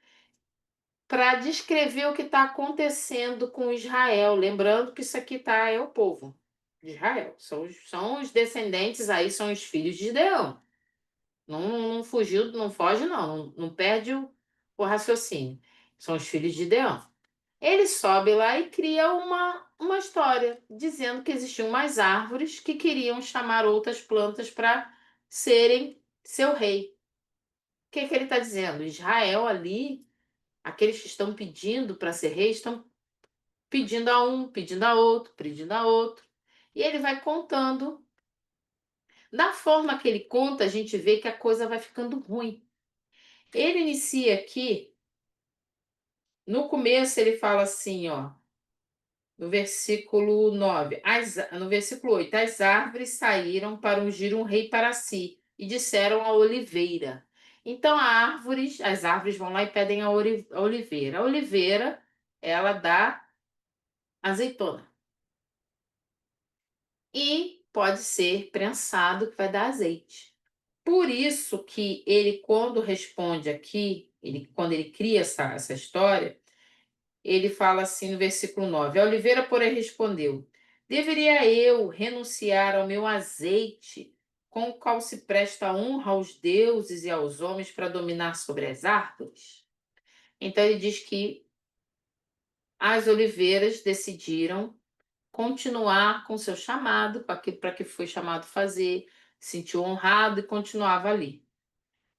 para descrever o que está acontecendo com Israel. Lembrando que isso aqui tá, é o povo de Israel. São os descendentes aí, são os filhos de Gideão. Não fugiu, não foge, não perde o raciocínio. São os filhos de Gideão. Ele sobe lá e cria uma história, dizendo que existiam mais árvores que queriam chamar outras plantas para serem seu rei. O que que ele está dizendo? Israel ali, aqueles que estão pedindo para ser rei, estão pedindo a um, pedindo a outro, pedindo a outro. E ele vai contando. Da forma que ele conta, a gente vê que a coisa vai ficando ruim. Ele inicia aqui, no começo ele fala assim, ó. No versículo 9, no versículo 8, as árvores saíram para ungir um rei para si e disseram à oliveira. Então as árvores vão lá e pedem a oliveira. A oliveira, ela dá azeitona. E pode ser prensado que vai dar azeite. Por isso que ele, quando responde aqui, quando ele cria essa história, ele fala assim no versículo 9: A oliveira, porém, respondeu: Deveria eu renunciar ao meu azeite, com o qual se presta honra aos deuses e aos homens para dominar sobre as árvores? Então ele diz que as oliveiras decidiram continuar com seu chamado, com aquilo para que foi chamado fazer, se sentiu honrado e continuava ali.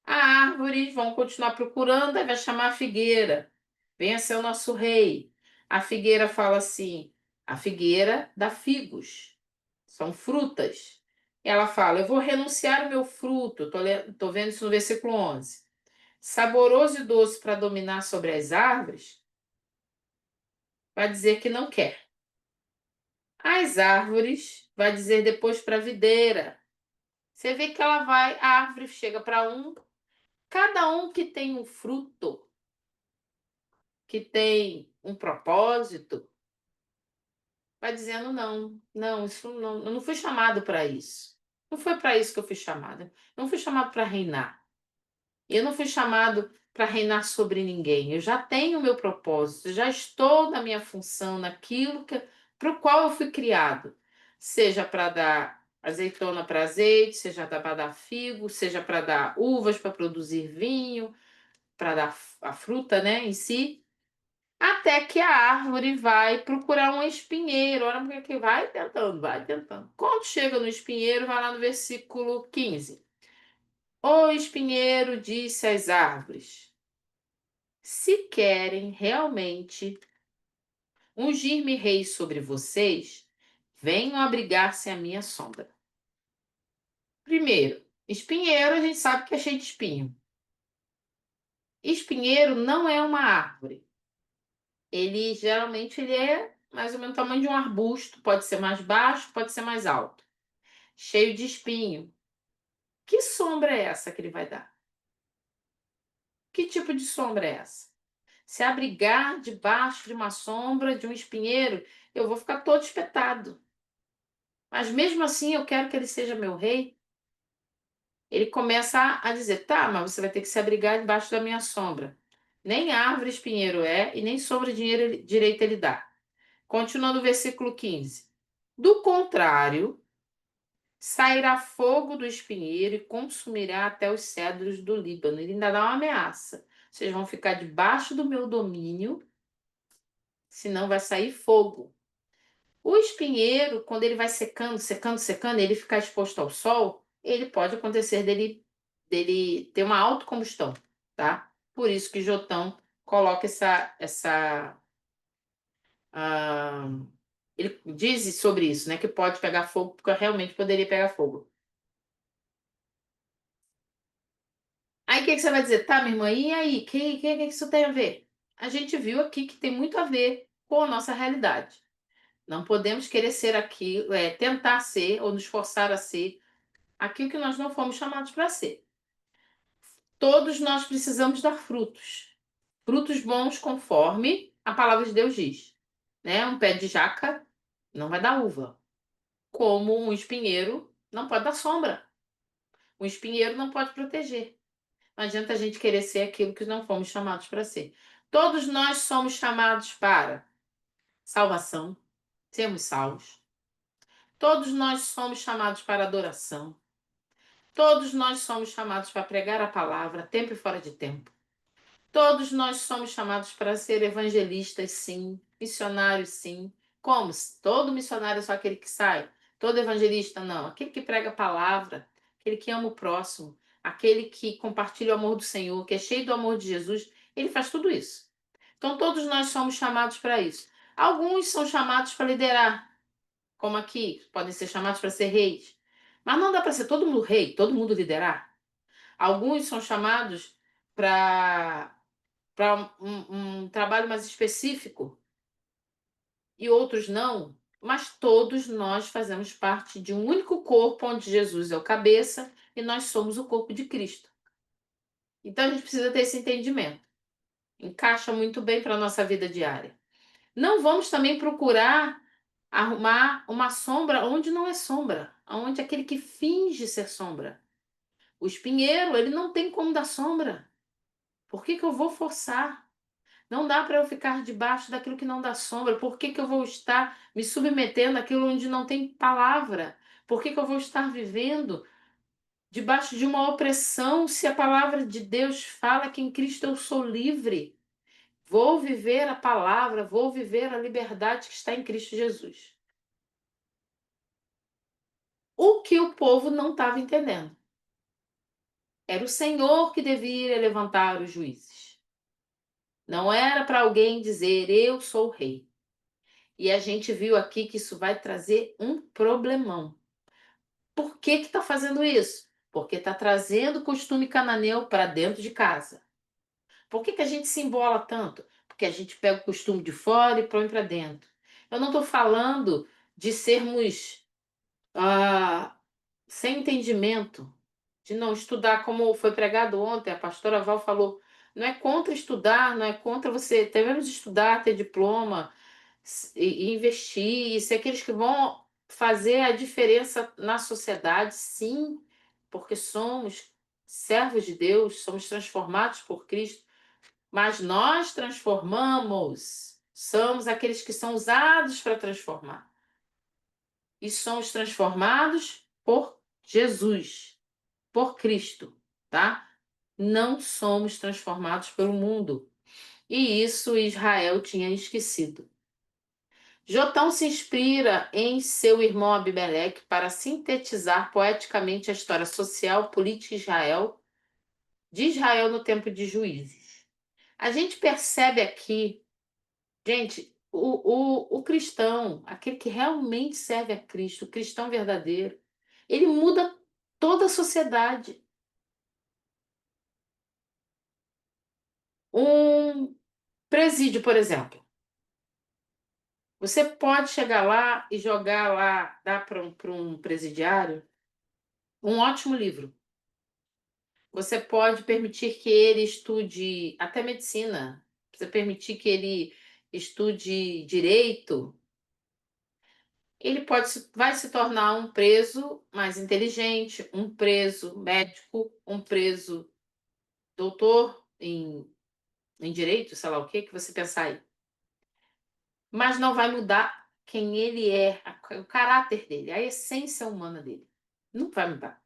A árvore vão continuar procurando, aí vai chamar a figueira. Venha ser o nosso rei. A figueira fala assim, a figueira dá figos, são frutas. Ela fala, eu vou renunciar ao meu fruto, tô vendo isso no versículo 11. Saboroso e doce para dominar sobre as árvores, vai dizer que não quer. As árvores, vai dizer depois para a videira. Você vê que ela vai, a árvore chega para um, cada um que tem um fruto, que tem um propósito, vai dizendo não, não, isso não, eu não fui chamado para isso. Não foi para isso que eu fui chamada. Eu não fui chamado para reinar. Eu não fui chamado para reinar sobre ninguém. Eu já tenho o meu propósito, já estou na minha função, naquilo para o qual eu fui criado. Seja para dar azeitona para azeite, seja para dar figo, seja para dar uvas para produzir vinho, para dar a fruta, né, em si. Até que a árvore vai procurar um espinheiro. Olha porque que vai tentando, vai tentando. Quando chega no espinheiro, vai lá no versículo 15. O espinheiro disse às árvores: se querem realmente ungir-me rei sobre vocês, venham abrigar-se à minha sombra. Primeiro, espinheiro a gente sabe que é cheio de espinho. Espinheiro não é uma árvore. Ele é mais ou menos o tamanho de um arbusto, pode ser mais baixo, pode ser mais alto, cheio de espinho. Que sombra é essa que ele vai dar? Que tipo de sombra é essa? Se abrigar debaixo de uma sombra de um espinheiro, eu vou ficar todo espetado. Mas mesmo assim eu quero que ele seja meu rei. Ele começa a dizer: tá, mas você vai ter que se abrigar debaixo da minha sombra. Nem árvore espinheiro é, e nem sombra de direita ele dá. Continuando o versículo 15. Do contrário, sairá fogo do espinheiro e consumirá até os cedros do Líbano. Ele ainda dá uma ameaça. Vocês vão ficar debaixo do meu domínio, senão vai sair fogo. O espinheiro, quando ele vai secando, secando, secando, ele ficar exposto ao sol, ele pode acontecer dele ter uma autocombustão, tá? Por isso que Jotão coloca ah, ele diz sobre isso, né? Que pode pegar fogo, porque realmente poderia pegar fogo. Aí o que que você vai dizer? Tá, minha irmã, e aí? Que isso tem a ver? A gente viu aqui que tem muito a ver com a nossa realidade. Não podemos querer ser aquilo, tentar ser ou nos forçar a ser aquilo que nós não fomos chamados para ser. Todos nós precisamos dar frutos. Frutos bons conforme a palavra de Deus diz. Né? Um pé de jaca não vai dar uva. Como um espinheiro não pode dar sombra. Um espinheiro não pode proteger. Não adianta a gente querer ser aquilo que não fomos chamados para ser. Todos nós somos chamados para salvação, sermos salvos. Todos nós somos chamados para adoração. Todos nós somos chamados para pregar a palavra, tempo e fora de tempo. Todos nós somos chamados para ser evangelistas, sim. Missionários, sim. Como? Todo missionário é só aquele que sai. Todo evangelista, não. Aquele que prega a palavra, aquele que ama o próximo, aquele que compartilha o amor do Senhor, que é cheio do amor de Jesus, ele faz tudo isso. Então, todos nós somos chamados para isso. Alguns são chamados para liderar, como aqui, podem ser chamados para ser reis. Mas não dá para ser todo mundo rei, todo mundo liderar. Alguns são chamados para um trabalho mais específico e outros não, mas todos nós fazemos parte de um único corpo onde Jesus é o cabeça e nós somos o corpo de Cristo. Então a gente precisa ter esse entendimento. Encaixa muito bem para a nossa vida diária. Não vamos também procurar arrumar uma sombra onde não é sombra, onde aquele que finge ser sombra. O espinheiro, ele não tem como dar sombra. Por que que eu vou forçar? Não dá para eu ficar debaixo daquilo que não dá sombra. Por que que eu vou estar me submetendo àquilo onde não tem palavra? Por que que eu vou estar vivendo debaixo de uma opressão se a palavra de Deus fala que em Cristo eu sou livre? Vou viver a palavra, vou viver a liberdade que está em Cristo Jesus. O que o povo não estava entendendo. Era o Senhor que deveria levantar os juízes. Não era para alguém dizer, eu sou o rei. E a gente viu aqui que isso vai trazer um problemão. Por que que está fazendo isso? Porque está trazendo o costume cananeu para dentro de casa. Por que que a gente se embola tanto? Porque a gente pega o costume de fora e põe para dentro. Eu não estou falando de sermos ah, sem entendimento, de não estudar, como foi pregado ontem, a pastora Val falou, não é contra estudar, não é contra você, devemos estudar, ter diploma e investir, e ser aqueles que vão fazer a diferença na sociedade, sim, porque somos servos de Deus, somos transformados por Cristo, mas nós transformamos, somos aqueles que são usados para transformar. E somos transformados por Jesus, por Cristo, tá? Não somos transformados pelo mundo. E isso Israel tinha esquecido. Jotão se inspira em seu irmão Abimeleque para sintetizar poeticamente a história social, política de Israel no tempo de Juízes. A gente percebe aqui, gente, o cristão, aquele que realmente serve a Cristo, o cristão verdadeiro, ele muda toda a sociedade. Um presídio, por exemplo. Você pode chegar lá e jogar lá, dar para um presidiário um ótimo livro. Você pode permitir que ele estude até medicina. Você permitir que ele estude direito. Ele vai se tornar um preso mais inteligente, um preso médico, um preso doutor em direito, sei lá o que você pensar aí. Mas não vai mudar quem ele é, o caráter dele, a essência humana dele. Não vai mudar.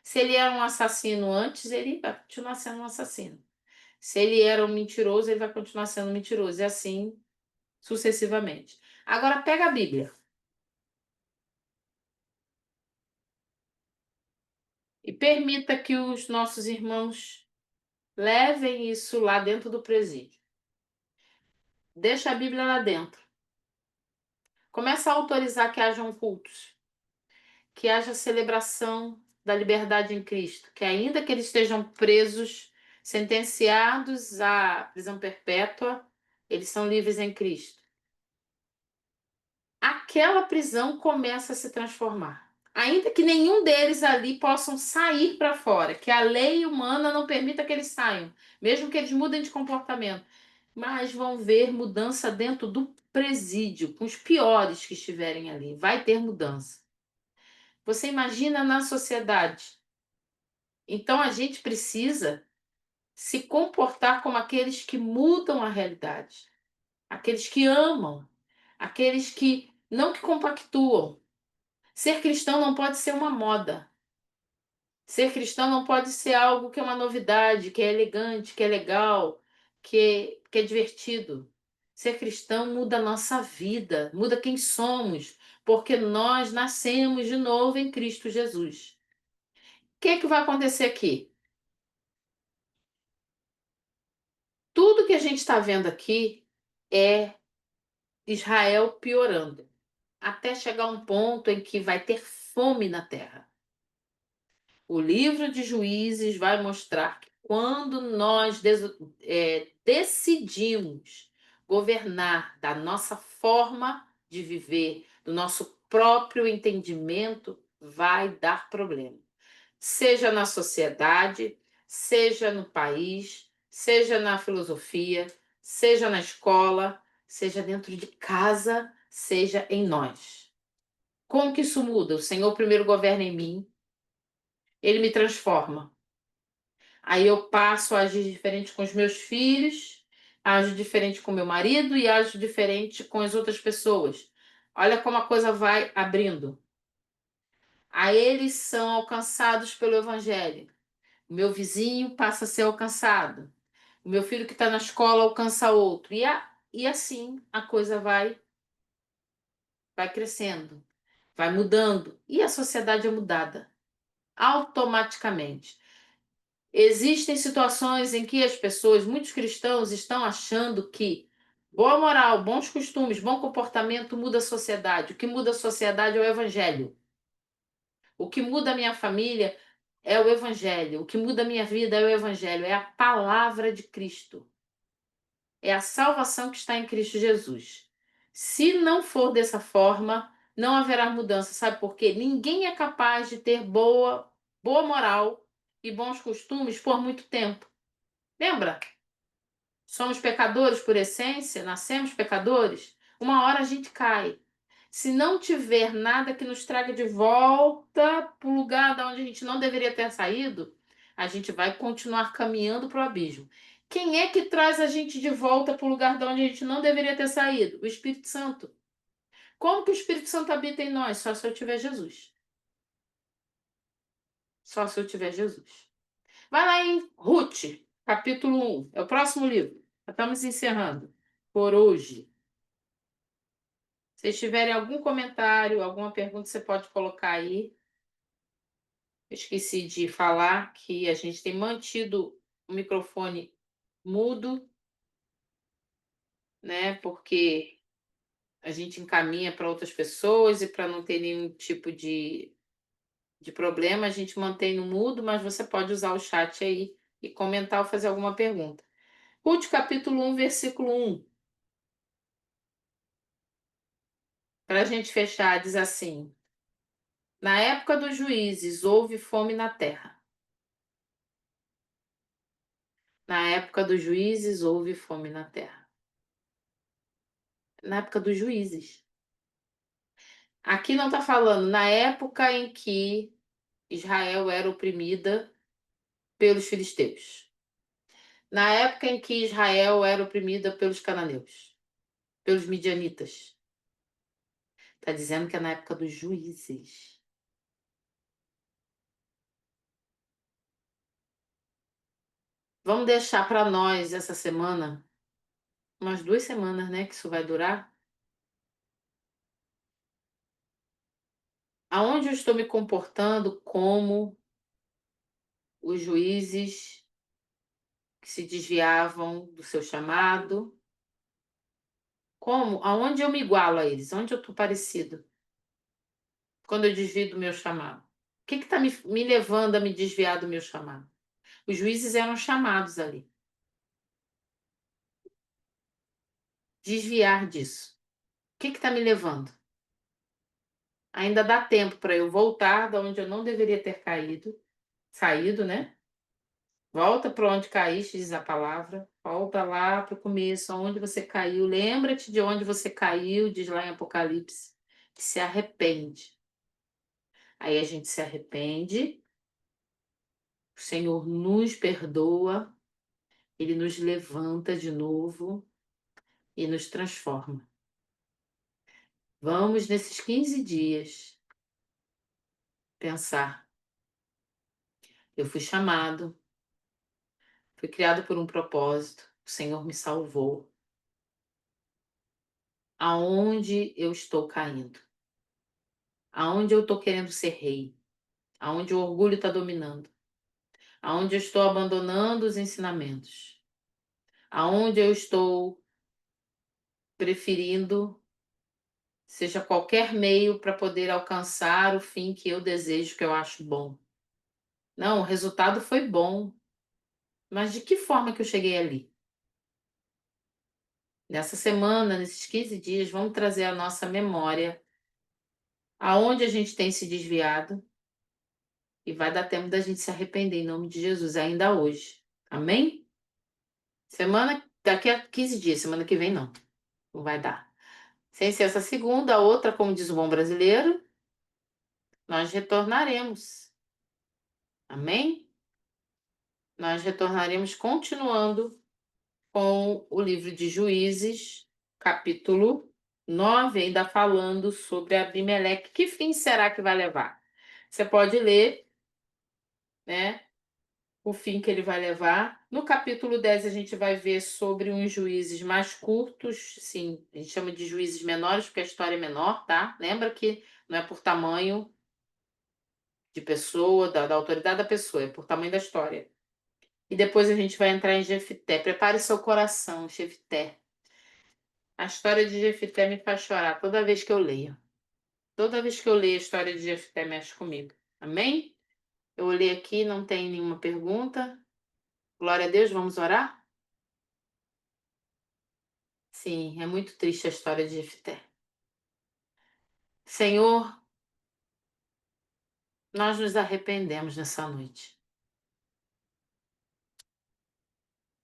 Se ele era um assassino antes, ele vai continuar sendo um assassino. Se ele era um mentiroso, ele vai continuar sendo mentiroso. E assim sucessivamente. Agora pega a Bíblia e permita que os nossos irmãos levem isso lá dentro do presídio. Deixa a Bíblia lá dentro. Começa a autorizar que hajam cultos, que haja celebração da liberdade em Cristo, que ainda que eles estejam presos, sentenciados à prisão perpétua, eles são livres em Cristo. Aquela prisão começa a se transformar. Ainda que nenhum deles ali possam sair para fora, que a lei humana não permita que eles saiam, mesmo que eles mudem de comportamento, mas vão ver mudança dentro do presídio, com os piores que estiverem ali. Vai ter mudança. Você imagina na sociedade. Então a gente precisa se comportar como aqueles que mudam a realidade, aqueles que amam, aqueles que não que compactuam. Ser cristão não pode ser uma moda. Ser cristão não pode ser algo que é uma novidade, que é elegante, que é legal, que é divertido. Ser cristão muda a nossa vida, muda quem somos, porque nós nascemos de novo em Cristo Jesus. O que é que vai acontecer aqui? Tudo que a gente está vendo aqui é Israel piorando, até chegar a um ponto em que vai ter fome na terra. O livro de Juízes vai mostrar que quando nós decidimos governar da nossa forma de viver, do nosso próprio entendimento, vai dar problema. Seja na sociedade, seja no país, seja na filosofia, seja na escola, seja dentro de casa, seja em nós. Como que isso muda? O Senhor primeiro governa em mim, ele me transforma. Aí eu passo a agir diferente com os meus filhos, ajo diferente com meu marido e ajo diferente com as outras pessoas. Olha como a coisa vai abrindo. Aí eles são alcançados pelo Evangelho. O meu vizinho passa a ser alcançado. O meu filho que está na escola alcança outro. E assim a coisa vai crescendo, vai mudando. E a sociedade é mudada automaticamente. Existem situações em que as pessoas, muitos cristãos, estão achando que boa moral, bons costumes, bom comportamento muda a sociedade. O que muda a sociedade é o evangelho. O que muda a minha família é o evangelho. O que muda a minha vida é o evangelho, é a palavra de Cristo. É a salvação que está em Cristo Jesus. Se não for dessa forma, não haverá mudança. Sabe por quê? Ninguém é capaz de ter boa moral e bons costumes por muito tempo. Lembra? Somos pecadores por essência, nascemos pecadores. Uma hora a gente cai. Se não tiver nada que nos traga de volta para o lugar de onde a gente não deveria ter saído, a gente vai continuar caminhando para o abismo. Quem é que traz a gente de volta para o lugar de onde a gente não deveria ter saído? O Espírito Santo. Como que o Espírito Santo habita em nós? Só se eu tiver Jesus. Só se eu tiver Jesus. Vai lá em Ruth, capítulo 1. É o próximo livro. Estamos encerrando por hoje. Se vocês tiverem algum comentário, alguma pergunta, você pode colocar aí. Eu esqueci de falar que a gente tem mantido o microfone mudo, né? Porque a gente encaminha para outras pessoas e para não ter nenhum tipo de problema, a gente mantém no mudo, mas você pode usar o chat aí e comentar ou fazer alguma pergunta. Ruth, capítulo 1, versículo 1. Para a gente fechar, diz assim: Na época dos juízes houve fome na terra. Na época dos juízes houve fome na terra. Na época dos juízes. Aqui não está falando na época em que Israel era oprimida pelos filisteus. Na época em que Israel era oprimida pelos cananeus, pelos midianitas. Está dizendo que é na época dos juízes. Vamos deixar para nós essa semana, umas 2 semanas, né, que isso vai durar. Aonde eu estou me comportando como os juízes que se desviavam do seu chamado? Como? Aonde eu me igualo a eles? Onde eu estou parecido? Quando eu desvio do meu chamado? O que está me levando a me desviar do meu chamado? Os juízes eram chamados ali. Desviar disso. O que está me levando? Ainda dá tempo para eu voltar da onde eu não deveria ter saído, né? Volta para onde caíste, diz a palavra. Volta lá para o começo, onde você caiu. Lembra-te de onde você caiu, diz lá em Apocalipse. Que se arrepende. Aí a gente se arrepende, o Senhor nos perdoa, Ele nos levanta de novo e nos transforma. Vamos, nesses 15 dias, pensar. Eu fui chamado, fui criado por um propósito, o Senhor me salvou. Aonde eu estou caindo? Aonde eu estou querendo ser rei? Aonde o orgulho está dominando? Aonde eu estou abandonando os ensinamentos? Aonde eu estou preferindo, seja qualquer meio para poder alcançar o fim que eu desejo, que eu acho bom? Não, o resultado foi bom, mas de que forma que eu cheguei ali? Nessa semana, nesses 15 dias, vamos trazer à nossa memória aonde a gente tem se desviado e vai dar tempo da gente se arrepender em nome de Jesus ainda hoje. Amém? Daqui a 15 dias, semana que vem não. Não vai dar. Sem ser essa segunda, a outra, como diz o bom brasileiro, nós retornaremos. Amém? Nós retornaremos continuando com o livro de Juízes, capítulo 9, ainda falando sobre Abimeleque. Que fim será que vai levar? Você pode ler, né, o fim que ele vai levar. No capítulo 10 a gente vai ver sobre uns juízes mais curtos, sim, a gente chama de juízes menores porque a história é menor, tá? Lembra que não é por tamanho de pessoa, da autoridade da pessoa, é por tamanho da história. E depois a gente vai entrar em Jefité. Prepare seu coração, Jefité. A história de Jefité me faz chorar toda vez que eu leio. Toda vez que eu leio a história de Jefité mexe comigo. Amém? Eu olhei aqui, não tem nenhuma pergunta. Glória a Deus, vamos orar? Sim, é muito triste a história de Jefité. Senhor, nós nos arrependemos nessa noite.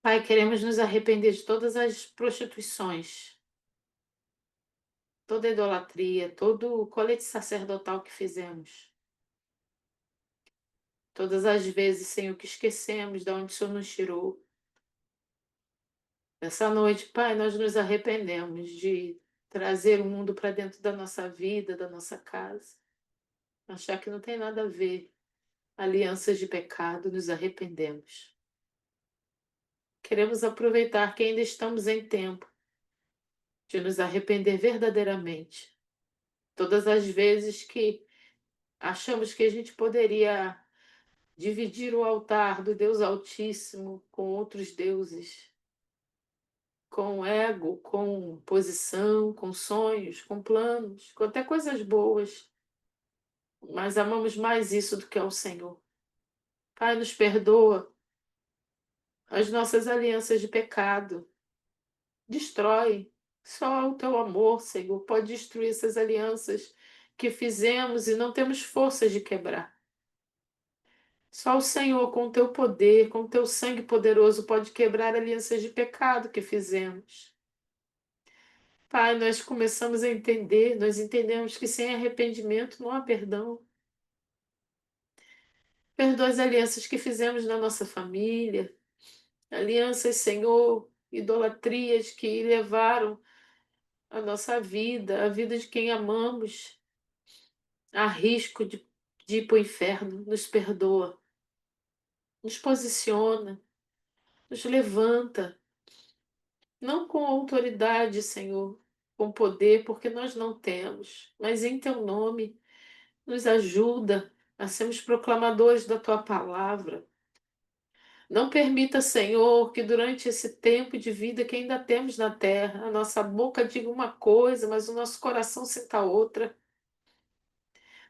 Pai, queremos nos arrepender de todas as prostituições, toda idolatria, todo o colete sacerdotal que fizemos. Todas as vezes, Senhor, que esquecemos de onde o Senhor nos tirou. Essa noite, Pai, nós nos arrependemos de trazer o mundo para dentro da nossa vida, da nossa casa. Achar que não tem nada a ver. Alianças de pecado, nos arrependemos. Queremos aproveitar que ainda estamos em tempo de nos arrepender verdadeiramente. Todas as vezes que achamos que a gente poderia dividir o altar do Deus Altíssimo com outros deuses, com ego, com posição, com sonhos, com planos, com até coisas boas, mas amamos mais isso do que ao Senhor. Pai, nos perdoa as nossas alianças de pecado. Destrói. Só o teu amor, Senhor, pode destruir essas alianças que fizemos e não temos forças de quebrar. Só o Senhor, com o teu poder, com o teu sangue poderoso, pode quebrar alianças de pecado que fizemos. Pai, nós começamos a entender, nós entendemos que sem arrependimento não há perdão. Perdoa as alianças que fizemos na nossa família, alianças, Senhor, idolatrias que levaram a nossa vida, a vida de quem amamos, a risco de ir para o inferno. Nos perdoa, nos posiciona, nos levanta, não com autoridade, Senhor, com poder, porque nós não temos, mas em teu nome, nos ajuda a sermos proclamadores da tua palavra. Não permita, Senhor, que durante esse tempo de vida que ainda temos na terra, a nossa boca diga uma coisa, mas o nosso coração sinta outra.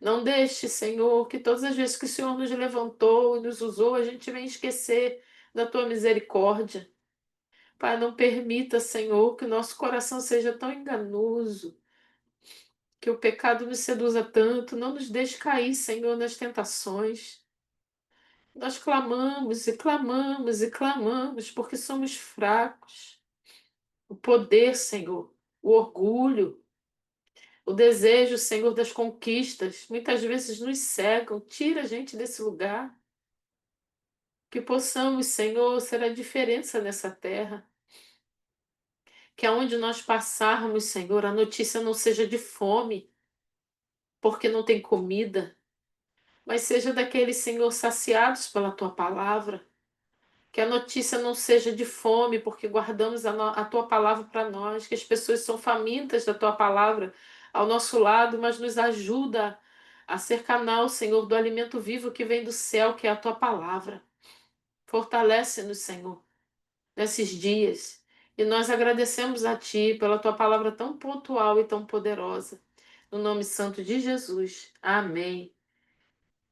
Não deixe, Senhor, que todas as vezes que o Senhor nos levantou e nos usou, a gente venha esquecer da tua misericórdia. Pai, não permita, Senhor, que o nosso coração seja tão enganoso, que o pecado nos seduza tanto. Não nos deixe cair, Senhor, nas tentações. Nós clamamos e clamamos e clamamos porque somos fracos. O poder, Senhor, o orgulho, o desejo, Senhor, das conquistas, muitas vezes nos cegam. Tira a gente desse lugar. Que possamos, Senhor, ser a diferença nessa terra. Que aonde nós passarmos, Senhor, a notícia não seja de fome, porque não tem comida, mas seja daqueles, Senhor, saciados pela tua palavra. Que a notícia não seja de fome, porque guardamos a tua palavra para nós. Que as pessoas são famintas da tua palavra ao nosso lado, mas nos ajuda a ser canal, Senhor, do alimento vivo que vem do céu, que é a tua palavra. Fortalece-nos, Senhor, nesses dias. E nós agradecemos a Ti pela Tua palavra tão pontual e tão poderosa. No nome santo de Jesus. Amém.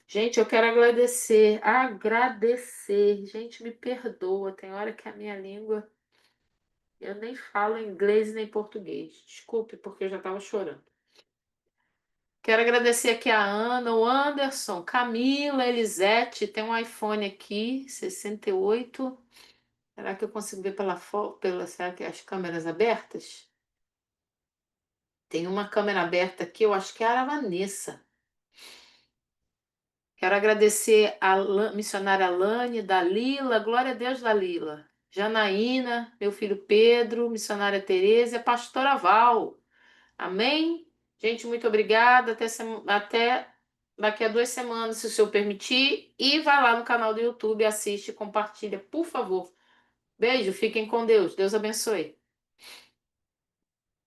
Gente, eu quero agradecer, agradecer. Gente, me perdoa, tem hora que a minha língua, eu nem falo inglês nem português. Desculpe, porque eu já estava chorando. Quero agradecer aqui a Ana, o Anderson, Camila, Elisete, tem um iPhone aqui, 68. Será que eu consigo ver pela foto, será que as câmeras abertas? Tem uma câmera aberta aqui, eu acho que é a Vanessa. Quero agradecer a missionária Lane, Dalila, glória a Deus, Dalila. Janaína, meu filho Pedro, missionária Tereza e a pastora Val. Amém? Gente, muito obrigada. Até daqui a 2 semanas, se o senhor permitir. E vai lá no canal do YouTube, assiste e compartilha, por favor. Beijo, fiquem com Deus. Deus abençoe.